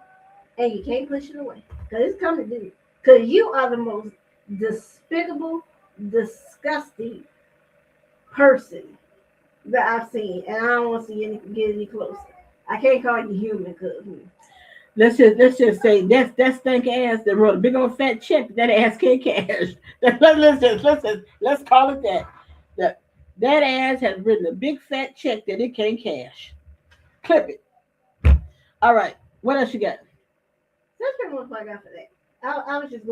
and you can't push it away because it's coming to you. Because you are the most despicable, disgusting person that I've seen, and I don't want to see get any closer. I can't call you human because Let's just say that stank ass that wrote a big old fat check that ass can't cash. Let's call it that. That ass has written a big fat check that it can't cash. Clip it. All right. What else you got? that's pretty much what I got for that. I was just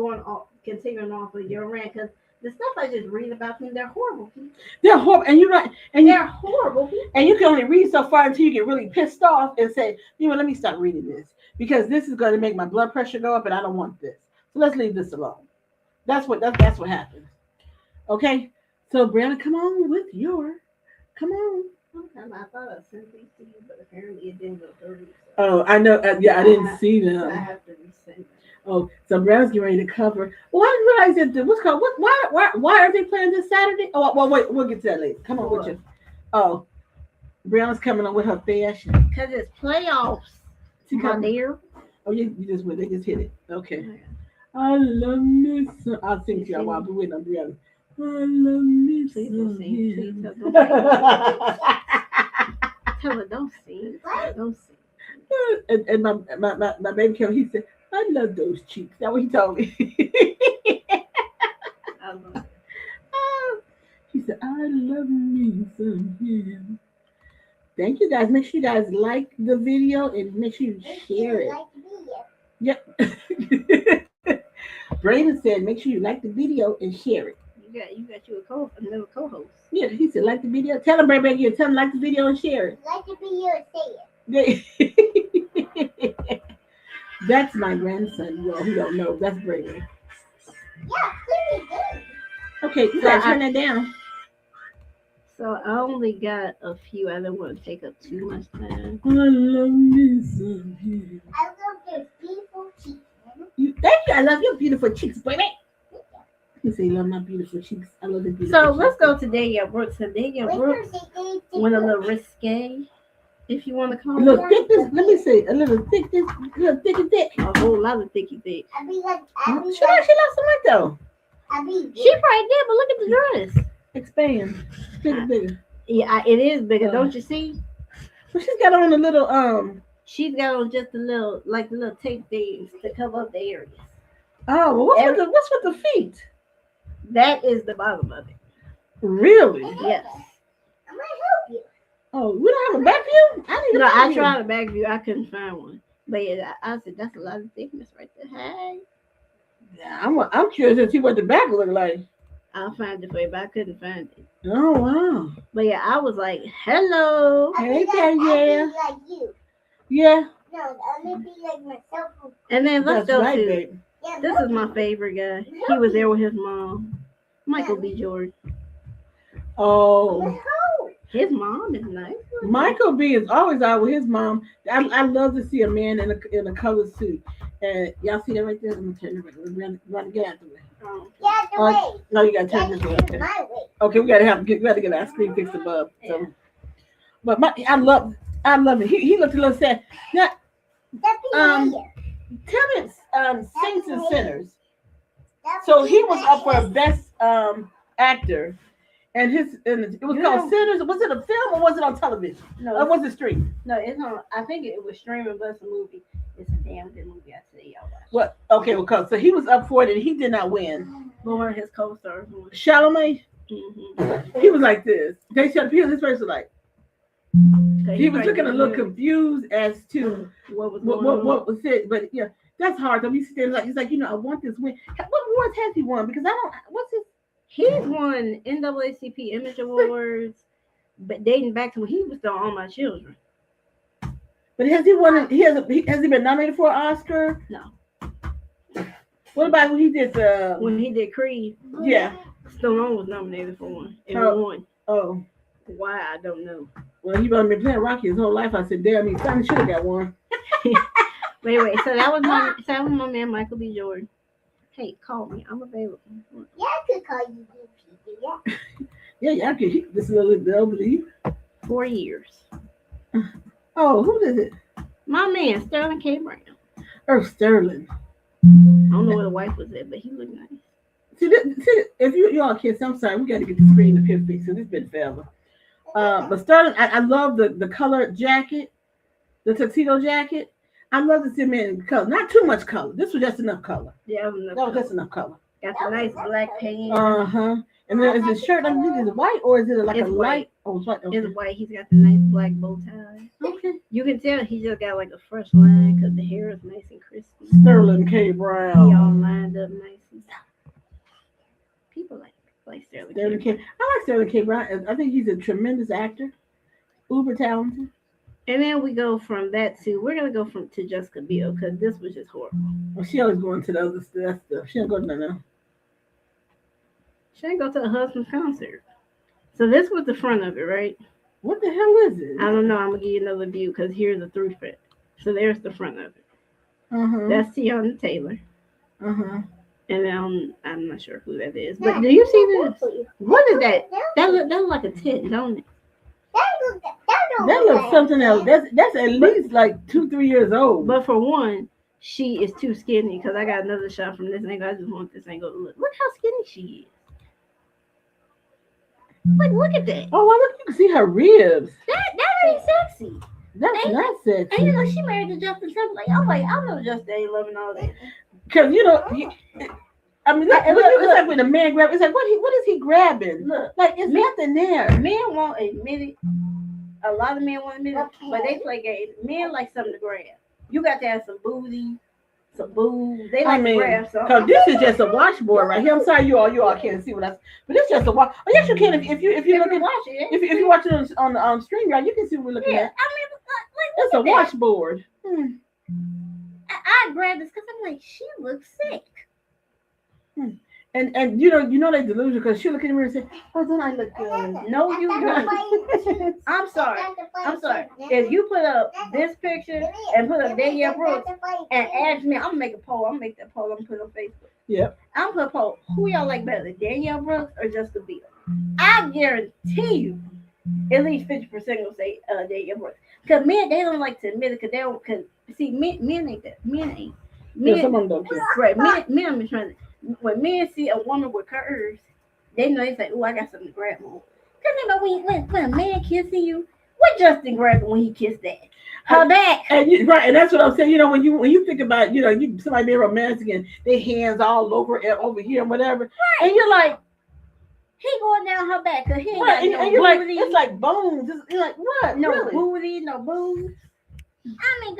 continuing off of your rant because the stuff I just read about them, they're horrible people. They're horrible, and you're right. And They're horrible people. and you can only read so far until you get really pissed off and say, let me stop reading this because this is going to make my blood pressure go up, and I don't want this. So let's leave this alone. That's what happens. Okay. So Brianna, come on with your. Come on. I thought I sent these to you, but apparently it didn't go through. Oh, I know. Yeah, I didn't see So I them. have to resend them. Oh, so Brown's getting ready to cover. Well, I didn't realize that. What's called? Why are they playing this Saturday? Oh, well, wait. We'll get to that later. Come on with you. Oh, Brown's coming on with her fashion. Because it's playoffs, my dear. Oh, you just went. They just hit it. Okay. I love me some. I'll sing to you. I'll be waiting on Brianna. I love me Please don't sing. Please some. don't tell her don't sing. Don't sing. And my baby came. He said, "I love those cheeks." That's what he told me. I love it. He said, "I love me some him." Thank you guys. Make sure you guys like the video and make sure you share it. Yep. Brayden said, "Make sure you like the video and share it." You got another co-host. Yeah, he said, "Like the video." Tell him, Brayden, again. Tell him like the video and share it. Like the video and say it. That's my grandson. Well, he don't know. That's Brayden. Yeah, clearly good. Okay, you gotta turn that down. So I only got a few. I don't want to take up too much time. I love me some him. I love their beautiful cheeks. Thank you. I love your beautiful cheeks, baby. He said, "Love my beautiful cheeks." I love the beautiful. So cheeks. let's go to Danielle Brooks. So Danielle Brooks went a little risque, if you want to call A it. little thickness. Let me say a little thickness. A little thick and thick. A whole lot of thicky thick. I be like, She actually lost some weight though. I be She probably did, but look at the dress. Expand. Bigger, bigger. Yeah, it is bigger, don't you see? Well, she's got on a little She's got on just the little tape things to cover up the areas. Oh, well, what's with the feet? That is the bottom of it. Really? Yes. I might help you. Oh, we don't have a back view? I need a No, back I view. tried a back view. I couldn't find one. But yeah, I said that's a lot of thickness right there. Hey, Yeah, I'm curious to see what the back look like. I'll find it for you, but I couldn't find it. Oh wow. But yeah, I was like, hello. Hey, I Danielle. be like you. Yeah. No, I be like myself. And then let's That's go right, to babe. Yeah, this is my favorite guy. He was there with his mom, Michael B. Jordan. Oh, His mom is nice. Michael B is always out with his mom. I love to see a man in a colored suit. And y'all see that right there? I'm gonna turn it right. Run, get out the way. Yeah, the way. No, you gotta turn That's this way. Okay. my way. Okay, we gotta get our screen fixed above. So, but I love it. He looked a little sad. Now, That be Um, my hair. tell me, Saints and Sinners. That So be he was my up for hair. a best actor, and it was called Sinners. Was it a film or was it on television? No, Or was it streamed? no, it's on. I think it was streaming, but it's a movie. It's a damn good movie. I say y'all watch. What? Okay, well, so he was up for it and he did not win. But one of his co-stars won. Chalamet. Mm-hmm. He was like this. They showed the his face was like he was looking a little confused as to what was going on. What was it. But yeah, that's hard though. He's still like he's like, I want this win. What awards has he won? Because I don't what's his He's won NAACP Image Awards, but dating back to when he was still on My Children. But has he won? Has he been nominated for an Oscar? No. What about when he did when he did Creed? Yeah, Stallone was nominated for one and won. Oh, why I don't know. Well, he been playing Rocky his whole life. I said, damn, he finally should have got one. wait. So that was my man Michael B. Jordan. Hey, call me. I'm available. Yeah, I could call you BP. Yeah. Yeah, I could. This is a little bit over to you. 4 years. Oh, who is it? My man, Sterling K. Brown. Earth Sterling. I don't know where the wife was at, but he looked nice. See, if y'all kids, I'm sorry, we got to get the screen to picture fixed. So this been forever. But Sterling, I love the colored jacket, the tuxedo jacket. I love to see him in color. Not too much color. This was just enough color. Yeah, that was just enough color. Got the nice black pants. And then is the shirt underneath is it white or is it like it's a white. light? Oh, it's white. Okay. It's white. He's got the nice black bow tie. Okay. You can tell he just got like a fresh line because the hair is nice and crispy. Sterling K. Brown. He all lined up nicely. People like Sterling K. I like Sterling K. Brown. I think he's a tremendous actor. Uber talented. And then we go from that we're gonna go to Jessica Biel because this was just horrible. Well, she always going to the other stuff. She don't go to nothing. She didn't go to her husband's concert. So this was the front of it, right? What the hell is it? I don't know. I'm gonna give you another view because here's the through fit. So there's the front of it. That's Tiana Taylor. And then I'm not sure who that is. But do you see this? What is that? That look like a tit, don't it? That looks something else. That's at least like 2-3 years old. But for one, she is too skinny because I got another shot from this angle. I just want this angle to look. Look how skinny she is. Like, look at that. Oh, well, look, you can see her ribs. That ain't sexy. That's not sexy. And you know, she married to Justin Timberlake. I'm like, I know Justin ain't loving all that. Because, I mean, it's like when a man grabs, it's like, what is he grabbing? Look, like, it's nothing there. Men won't admit it. A lot of men won't admit it, but they play games. Men like something to grab. You got to have some booty, some booze. They like to grab something. Because this is just a washboard right here. I'm sorry, you all can't see what but it's just a wash. Oh, yes, you can if you look at watch it. If you watch it on the StreamYard, you can see what we're looking at. I mean, like, it's a washboard. I grabbed this because I'm like, she looks sick. And you know they delusional because she look in the mirror and say, "Oh, don't I look good?" No, you don't. I'm sorry. If you put up this picture and put up Danielle Brooks and ask me, I'm gonna make a poll. I'm gonna make that poll. I'm gonna put it on Facebook. Yep. I'm gonna put a poll. Who y'all like better, Danielle Brooks or Jessica Biel? I guarantee you, at least 50% gonna say Danielle Brooks. Because men, they don't like to admit it because they don't. Cause see, men ain't that. Men ain't. Men, some of them don't care. Right. Men are trying to. When men see a woman with curves, they know they say, "Oh, I got something to grab on." Because when a man kissing you, what Justin grabbing when he kissed that? Her back. And that's what I'm saying. When you think about, somebody being romantic and their hands all over here and whatever, right. And you're like, he going down her back because he ain't right. got and you're like, it's like bones. You're like, what? No really? booty, no boobs. I mean,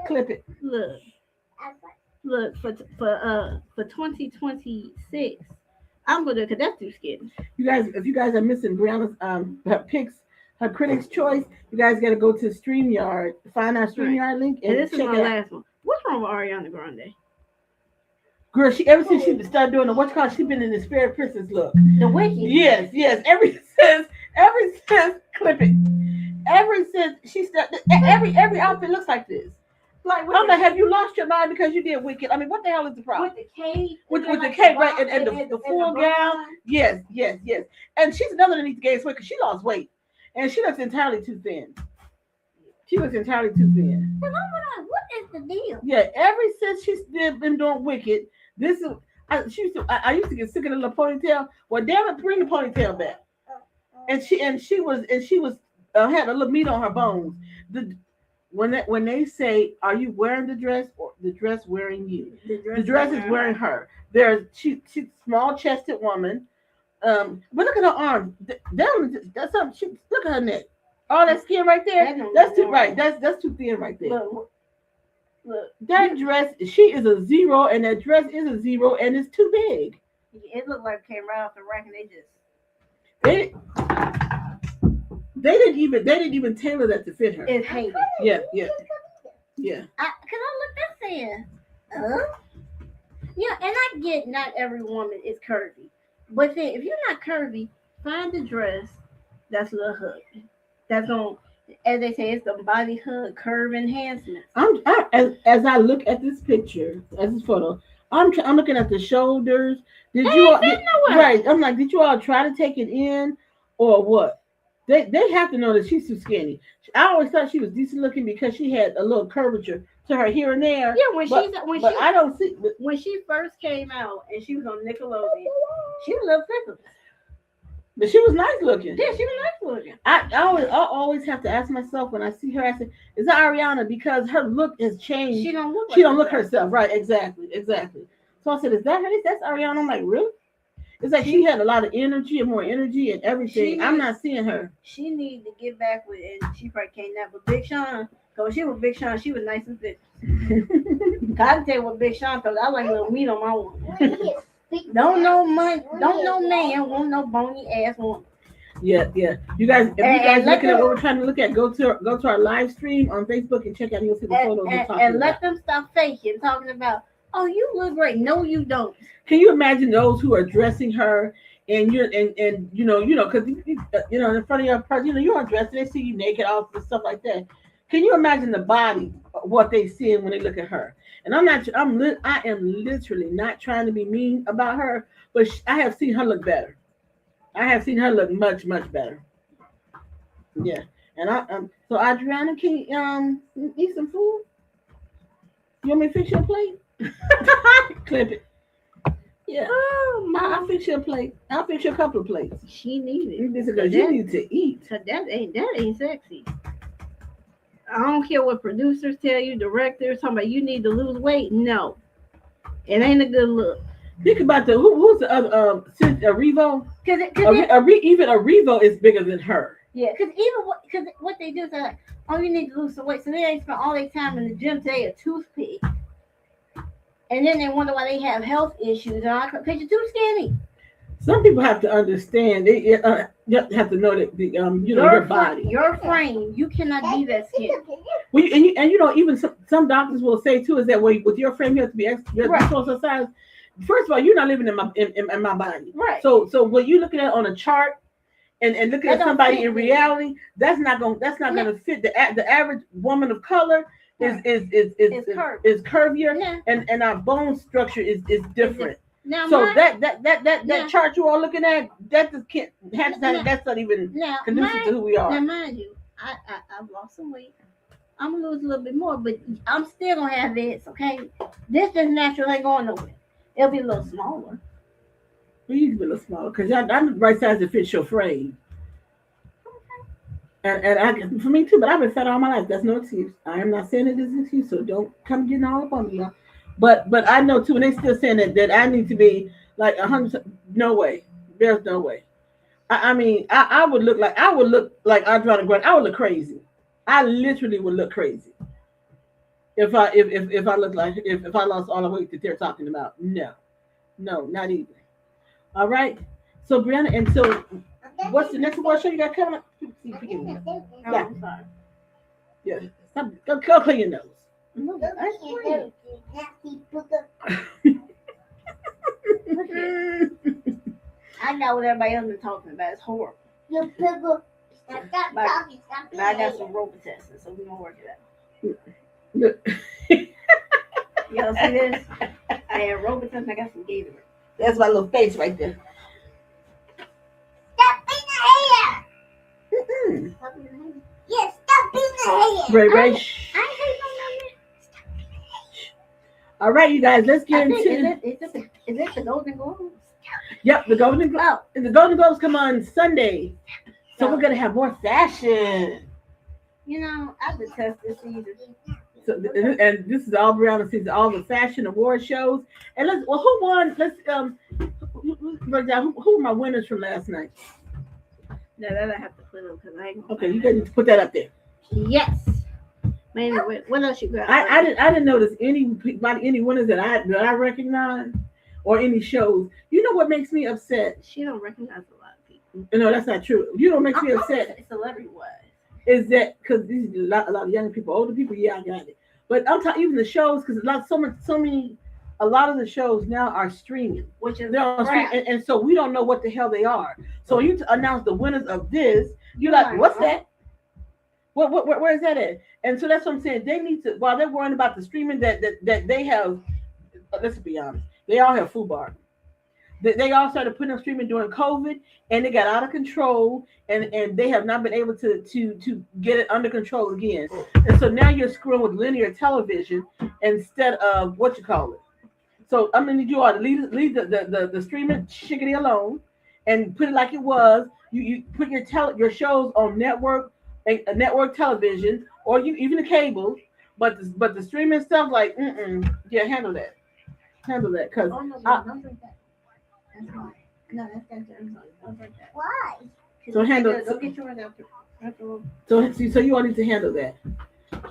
clip it. Look, for 2026, I'm gonna because that's too skinny. You guys, if you guys are missing Brianna's her picks, her critics' choice, you guys got to go to StreamYard, find our StreamYard link, and this is my last one. What's wrong with Ariana Grande? Girl, ever since she started doing the she's been in this fairy princess look. The Wicked. Yes. Ever since clip it. Ever since she started, every outfit looks like this. Like, I'm like, have you lost your mind because you did Wicked? I mean, what the hell is the problem? With the cape. With the cape, right? And the full gown. Yes. And she's another that needs to gain weight because she lost weight. And she looks entirely too thin. What is the deal? Yeah, ever since she's been doing Wicked, this is, I used to get sick of the little ponytail. Well, damn it, bring the ponytail back. And she was had a little meat on her bones. When they say, "Are you wearing the dress or the dress wearing you?" The dress is wearing her. She's small chested woman, But look at her arm. That's something. Look at her neck. All that skin right there. That don't That's look too normal. right. That's too thin right there. Look, That dress, she is a zero, and that dress is a zero, and it's too big. it looked like it came right off the rack, and They they didn't even tailor that to fit her. it's hated. Yeah. Cause I looked at saying, yeah, and I get not every woman is curvy, but then if you're not curvy, find a dress that's a little hug. That's gonna, as they say, it's the body hug curve enhancement. As I look at this picture, as this photo, I'm looking at the shoulders. Did They you ain't all fit nowhere. right? I'm like, did you all try to take it in, or what? They have to know that she's too skinny. I always thought she was decent looking because she had a little curvature to her here and there. Yeah, But I don't see. when she first came out and she was on Nickelodeon, she was a little fickle. But she was nice looking. Yeah, she was nice looking. I always have to ask myself when I see her, I say, is that Ariana? Because her look has changed. She don't look. She don't look herself. Right, exactly. So I said, is that her? That's Ariana. I'm like, really? It's like she had a lot of energy and more energy and everything. I'm not seeing her. She need to get back with, and she probably can't that with Big Sean. Cause she was Big Sean, she was nice and thick. I can tell you what Big Sean thought. I like a little meat on my one. Don't know man, want no bony ass woman. Yeah. You guys, if you guys looking at what we're trying to look at, go to our live stream on Facebook and check out. You'll see the photos we're talking and about. let them stop faking, talking about, oh, you look great. No, you don't. Can you imagine those who are dressing her and you're and you know because in front of your person, you aren't dressed, they see you naked, all this stuff like that. Can you imagine the body, what they see when they look at her? And I am literally not trying to be mean about her, but I have seen her look better. I have seen her look much better. Yeah, and so Adriana, can you eat some food? You want me to fix your plate? Clip it. Yeah. I'll fix your plate. I'll fix your couple of plates. She needed Because you need to eat. Cause that ain't sexy. I don't care what producers tell you, directors talking about you need to lose weight. No, it ain't a good look. Think about who's the other Revo? Even Revo is bigger than her. Yeah, because what they do is like, oh, you need to lose some weight, so they ain't spend all their time in the gym today a toothpick, and then they wonder why they have health issues. Because you're too skinny. Some people have to understand. You have to know that your body, your frame, you cannot be that skinny. Well, even some doctors will say too is that with your frame you have to be extra close size. First of all, you're not living in my body, right? So when you're looking at on a chart and looking at somebody in reality, that's not gonna fit the average woman of color. Is curvier, yeah. and our bone structure is different. Now, so that chart you are looking at, that just can't that's not even conducive to who we are. Now, mind you, I've lost some weight. I'm gonna lose a little bit more, but I'm still gonna have this. Okay, this just natural ain't going nowhere. It'll be a little smaller. Well, you can be a little smaller because I'm the right size to fit your frame. And for me too, but I've been fat all my life. That's no excuse. I am not saying it is an excuse, so don't come getting all up on me, y'all. But I know too, and they still saying that I need to be like 100. No way. There's no way. I would look like Adriana Grant. I would look crazy. I literally would look crazy if I look like if I lost all the weight that they're talking about. No, not even. All right. So Brianna, and so what's the next award show you got coming up? I'm sorry. Yeah. Go clean your nose. No, that's weird. I got what everybody else been talking about. It's horrible. But I got some Robitussin, so we're gonna work it out. Y'all see this? I had Robitussin, I got some Gatorade. That's my little face right there. Stop being a hater. Yes, stop being a hater. Ray. I ain't hating on that. All right, you guys, let's get into Is it the Golden Globes? Yep, the Golden Globes. And the Golden Globes come on Sunday. So we're gonna have more fashion. You know, I detest this season. So, and this is all Brianna sees all the fashion award shows. And who won? But who were my winners from last night? No, that I have to put up because I ain't gonna Okay, you find got to put that up there. that. Yes. Man, what else you got? I didn't notice any winners that I recognize or any shows. You know what makes me upset? She don't recognize a lot of people. No, that's not true. You know what makes me upset Celebrity wise. is that because these a lot of young people, older people, yeah, I got it. But I'm talking even the shows because a lot of the shows now are streaming, Which is they're on stream, and so we don't know what the hell they are. So when you announce the winners of this, you're like, what's that? Where is that at? And so that's what I'm saying. They need to, while they're worrying about the streaming that they have. Let's be honest, they all have FUBAR. They all started putting up streaming during COVID, and they got out of control, and they have not been able to get it under control again. And so now you're screwing with linear television instead of what you call it. So I'm gonna need you all to leave the streaming shiggity alone, and put it like it was. You put your shows on network television, or you even the cable, but the streaming stuff like yeah, handle that, because Oh no, don't drink that. That's why. No, that's germs on it. Don't drink that. Why? so handle Go get yours out there. so you all need to handle that.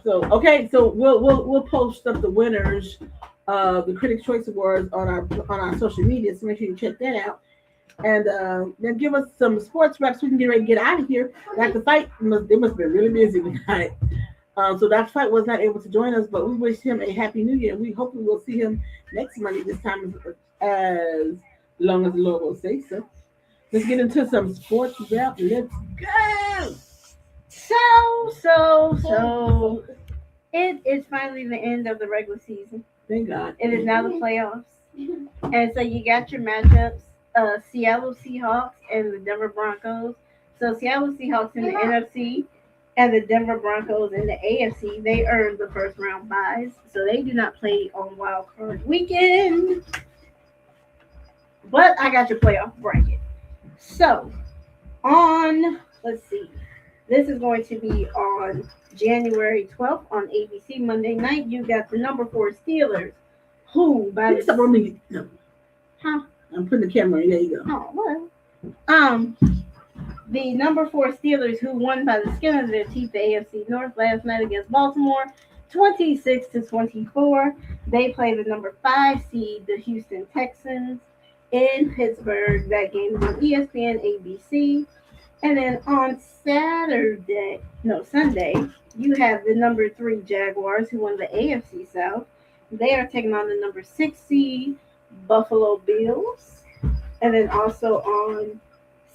So okay, so we'll post up the winners of the Critics' Choice Awards on our social media, so make sure you check that out. And then give us some sports reps so we can get ready to get out of here. Like the fight, they must have been really busy tonight. So that fight was not able to join us, but we wish him a happy new year. We hopefully will see him next Monday, this time as long as the Lord will say so. Let's get into some sports rap. Let's go. So it is finally the end of the regular season. Thank God. It is now the playoffs. And so you got your matchups, Seattle Seahawks and the Denver Broncos. So Seattle Seahawks in the NFC and the Denver Broncos in the AFC, they earned the first round byes. So they do not play on wild card weekend. But I got your playoff bracket. So let's see. This is going to be on January 12th on ABC Monday night. You got the number 4 Steelers, who by the No. Huh? I'm putting the camera in. There you go. Oh well. The number 4 Steelers, who won by the skin of their teeth the AFC North last night against Baltimore, 26-24. They play the number 5 seed, the Houston Texans, in Pittsburgh. That game is on ESPN ABC. And then on Sunday, you have the number 3 Jaguars, who won the AFC South. They are taking on the number 6 seed Buffalo Bills. And then also on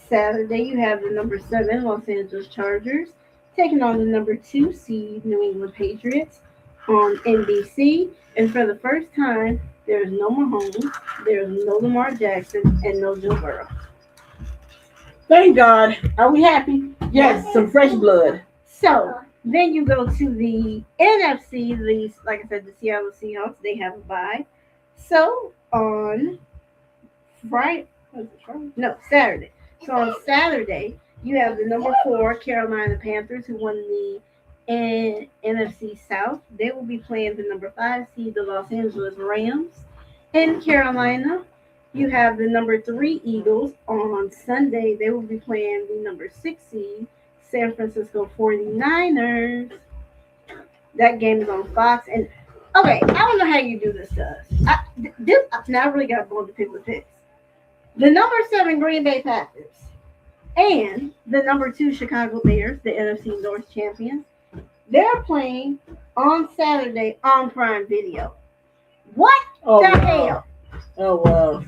Saturday, you have the number 7 Los Angeles Chargers taking on the number 2 seed New England Patriots on NBC. And for the first time, there's no Mahomes, there's no Lamar Jackson, and no Joe Burrow. Thank God. Are we happy? Yes, some fresh blood. So then you go to the NFC, like I said, the Seattle Seahawks, they have a bye. So on Saturday. So on Saturday, you have the number 4 Carolina Panthers, who won the NFC South. They will be playing the number 5 seed, the Los Angeles Rams. In Carolina, you have the number 3 Eagles. On Sunday, they will be playing the number 6 seed, San Francisco 49ers. That game is on Fox. And okay, I don't know how you do this to us. I really got to go to pick with this. The number 7 Green Bay Packers and the number 2 Chicago Bears, the NFC North champions, they're playing on Saturday on Prime Video. What the hell? Oh, wow.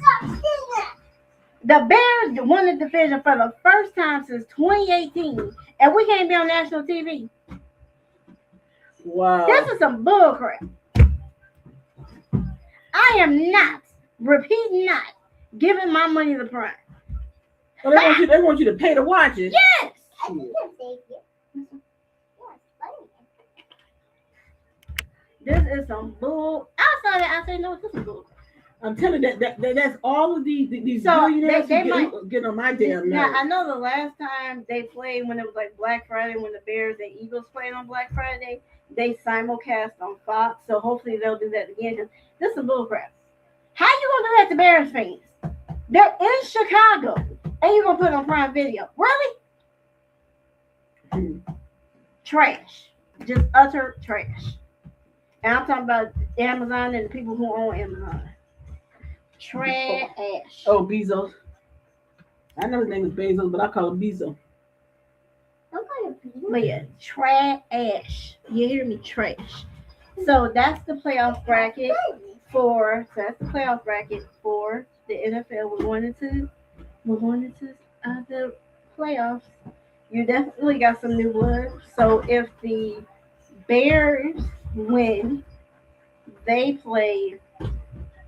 The Bears won the division for the first time since 2018, and we can't be on national TV. Wow. This is some bullcrap. I am not, repeat not, giving my money to Prime. Well, they want you to pay to watch it. Yes. This is some bull. I saw that. I said, no, this is bull. I'm telling you that's all of these So billionaires they get on my damn nerves. Now I know the last time they played, when it was like Black Friday, when the Bears and Eagles played on Black Friday, they simulcast on Fox. So hopefully they'll do that again. Cause this is bullcrap. How you gonna do that to Bears fans? They're in Chicago. And you're going to put on Prime Video. Really? Trash. Just utter trash. And I'm talking about Amazon and the people who own Amazon. Trash. Oh, Bezos. I know his name is Bezos, but I call him Bezos. But yeah, trash. You hear me? Trash. So that's the playoff bracket for the NFL. We're going into the playoffs. You definitely got some new blood. So if the Bears win, they play.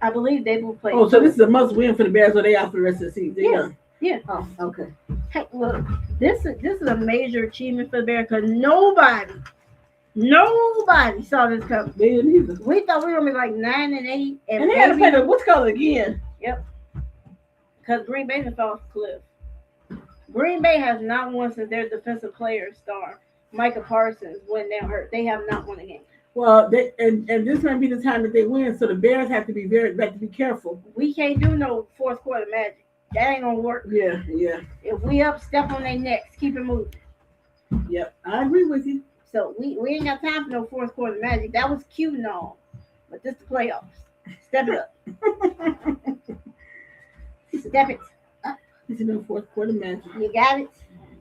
I believe they will play. Oh, so this is a must win for the Bears, or they out for the rest of the season? Yeah. Yeah. Oh, okay. Hey, look, this is a major achievement for the Bears because nobody saw this coming. They didn't either. We thought we were gonna be like 9-8, and they had to play the what's called again. Yep. Because Green Bay fell off the cliff. Green Bay has not won since their defensive player star Micah Parsons when they were hurt. They have not won a game. Well, and this might be the time that they win, so the Bears have to be careful. We can't do no fourth quarter magic. That ain't gonna work. Yeah. If we up, step on their necks, keep it moving. Yep, I agree with you. So we ain't got time for no fourth quarter magic. That was cute and all, but this the playoffs. Step it up. Step it up. This is no fourth quarter magic. You got it.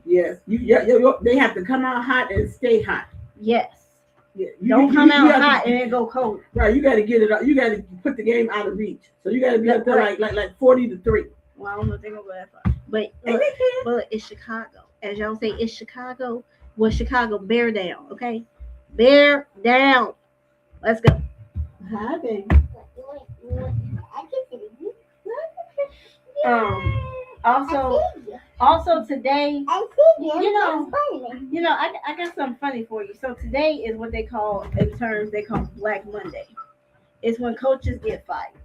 Yes. They have to come out hot and stay hot. Yes. Yeah. Don't come out hot and then go cold. Right. You got to get it up. You got to put the game out of reach. So you got to be up there like 40-3. Well, I don't know if they're gonna go that far, but it's Chicago. As y'all say, it's Chicago. Well, Chicago, bear down, okay? Bear down. Let's go. Hi, baby. Also today, I got something funny for you. So today is what they call Black Monday. It's when coaches get fired.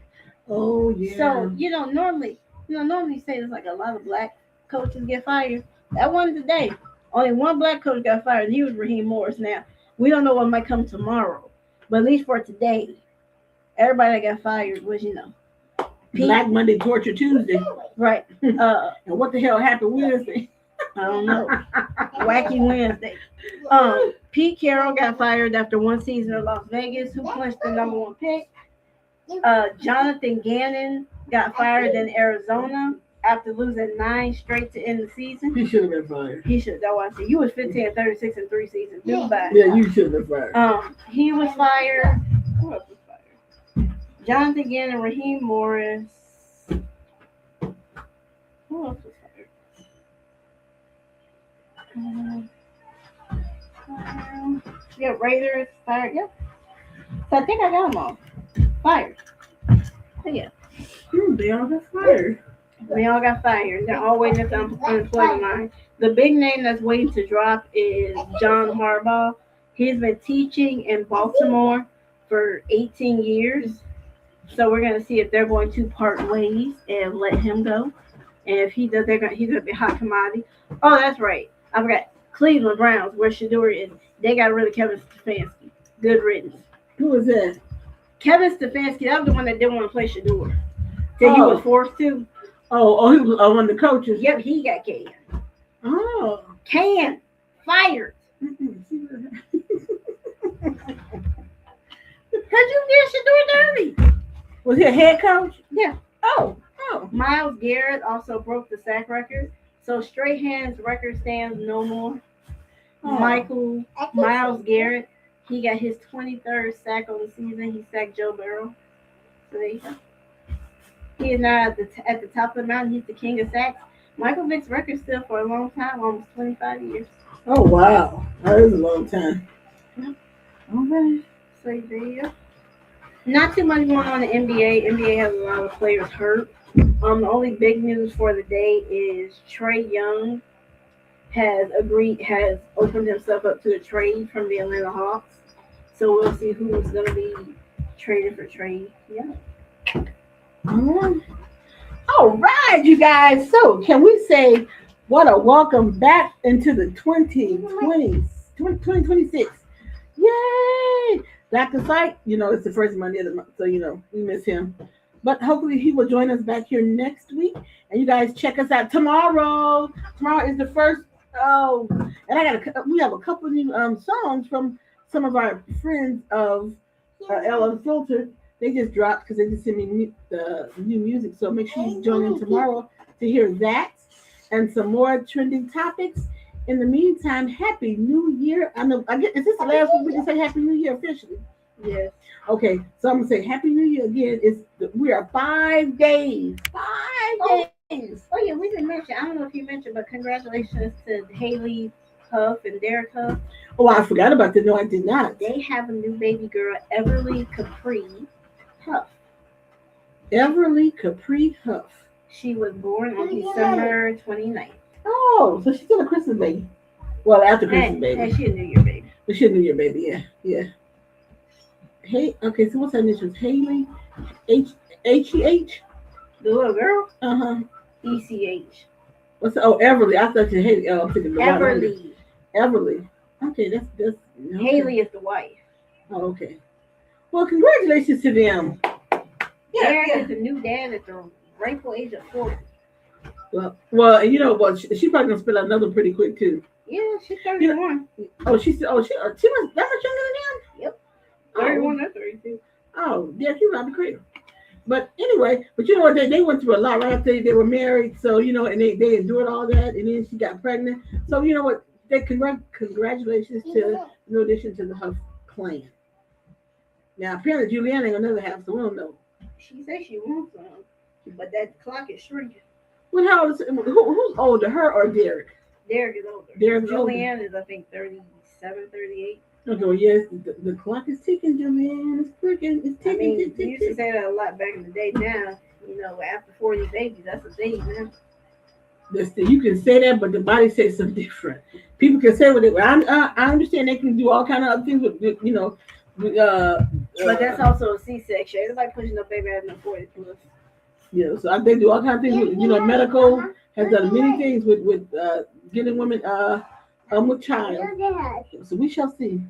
Oh yeah. So normally you say there's like a lot of black coaches get fired. That wasn't today. Only one black coach got fired, and he was Raheem Morris. Now we don't know what might come tomorrow, but at least for today, everybody that got fired was Black Monday, Torture Tuesday. Right. And what the hell happened Wednesday? I don't know. Wacky Wednesday. Pete Carroll got fired after one season in Las Vegas. Who clinched the number one pick? Jonathan Gannon got fired in Arizona after losing 9 straight to end the season. He should have been fired. He should. That's what I said. You was 15-36 in 3 seasons. Yeah, you should have been fired. He was fired. Who else was fired? Jonathan Gannon, Raheem Morris. Who else was fired? Yeah, Raiders fired. Yep. So I think I got them all fired. So yeah. They all got fired. They all got fired. They're all waiting at the unemployment line. The big name that's waiting to drop is John Harbaugh. He's been teaching in Baltimore for 18 years. So we're going to see if they're going to part ways and let him go. And if he does, he's going to be a hot commodity. Oh, that's right. I forgot. Cleveland Browns, where Shador is. They got rid of Kevin Stefanski. Good riddance. Who was that? Kevin Stefanski. That was the one that didn't want to play Shador. So he was forced to. Oh, he was one of the coaches. Yep, he got canned. Oh. Canned. Fired. Because you did Shador dirty. Was he a head coach? Yeah. Oh. Myles Garrett also broke the sack record. So Strahan's record stands no more. Oh. Myles Garrett, he got his 23rd sack on the season. He sacked Joe Burrow. So there you go. He is now at the top of the mountain. He's the king of sacks. Michael Vick's record still for a long time, almost 25 years. Oh, wow. That is a long time. Yeah. Okay. So there you go. Not too much going on in the NBA. NBA has a lot of players hurt. The only big news for the day is Trae Young has opened himself up to a trade from the Atlanta Hawks. So we'll see who's going to be traded for Trae Young. All right, you guys. So can we say what a welcome back into the 2026. Yay! Dr. Sight, it's the first Monday of the month, so we miss him. But hopefully he will join us back here next week. And you guys check us out tomorrow. Tomorrow is the first. Oh, and we have a couple of new songs from some of our friends of L Unfiltered. They just dropped because they just sent me the new music. So make sure you join in tomorrow to hear that and some more trending topics. In the meantime, Happy New Year. I know. I get. Is this the last week we can say Happy New Year officially? Yes. Okay, so I'm gonna say Happy New Year again. We are 5 days. Days. Oh yeah, we didn't mention. I don't know if you mentioned, but congratulations to Haley Huff and Derek Huff. Oh, I forgot about that. No, I did not. They have a new baby girl, Everly Capri Huff. Everly Capri Huff. She was born on December 29th. Oh, so she's still a Christmas baby. Well, after Christmas baby. And she a New Year baby. But she a New Year baby, yeah. Yeah. Hey, okay, so what's her initials? Haley? H-E-H? The little girl? Uh-huh. E-C-H. Everly. I thought you Haley. Oh, I'm thinking Everly. Everly. Okay, that's okay. Haley is the wife. Oh, okay. Well, congratulations to them. Derek is the new dad at the rightful age of 40. Well, you know what? She probably gonna spell another pretty quick too. Yeah, she's 31. She must that much younger than them. Yep. 31 or 32. Oh, yeah, she's not crazy. But anyway, you know what? They went through a lot right after they were married. So you know, and they endured all that, and then she got pregnant. So you know what? Congratulations to no addition to the Huff clan. Now apparently Julianne ain't gonna never have, so we don't know. She says she wants some, but that clock is shrinking. Well, how is who's older, her or Derek? Derek is older. Julianne is, I think, 37, 38. Okay, well, yes, the clock is ticking, Julianne. It's ticking. It's ticking. I mean, you used to say that a lot back in the day. Now, you know, after 40 babies, that's a thing, man. You can say that, but the body says something different. People can say what they. I understand they can do all kind of other things with you know. But that's also a C-section. Everybody pushing up baby at 40 plus. Yeah, so they do all kinds of things. With, you know, medical has done many things with getting women with child. So we shall see.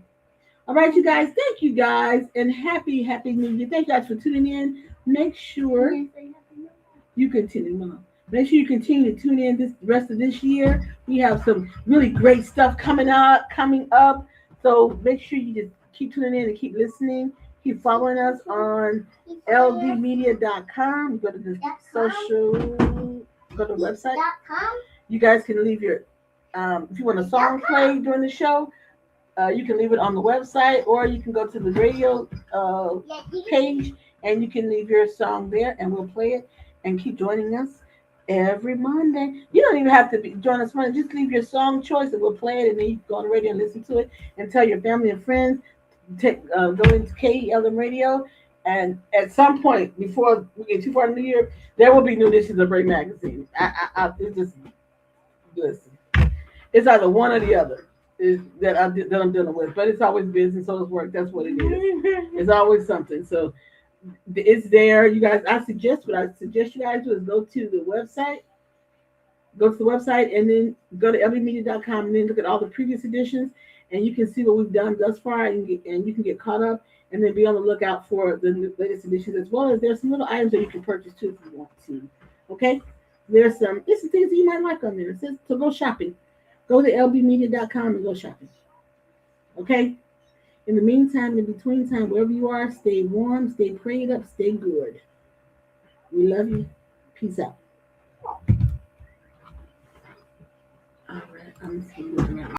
All right, you guys. Thank you guys, and happy New Year. Thank you guys for tuning in. Make sure you continue, Mom. Make sure you continue to tune in this rest of this year. We have some really great stuff coming up. So make sure you just keep tuning in and keep listening. Keep following us on ldmedia.com. Go to the go to the website. You guys can leave your if you want a song played during the show, you can leave it on the website, or you can go to the radio page and you can leave your song there, and we'll play it. And keep joining us every Monday. You don't even have to join us Monday. Just leave your song choice and we'll play it, and then you can go on the radio and listen to it and tell your family and friends. Go into KELM Radio, and at some point before we get too far in the year, there will be new editions of Break Magazine. It's just listen. It's either one or the other that I'm dealing with, but it's always business, so it's work. That's what it is. It's always something. So it's there. You guys, what I suggest you guys do is go to the website. Go to the website and then go to ldmedia.com and then look at all the previous editions, and you can see what we've done thus far, and you can get caught up, and then be on the lookout for the latest editions, as well as there's some little items that you can purchase too if you want to. Okay, there's some things that you might like on there. It says to go shopping. Go to ldmedia.com and go shopping. Okay. In the meantime, in between time, wherever you are, stay warm, stay prayed up, stay good. We love you. Peace out. All right, I'm just going to look around.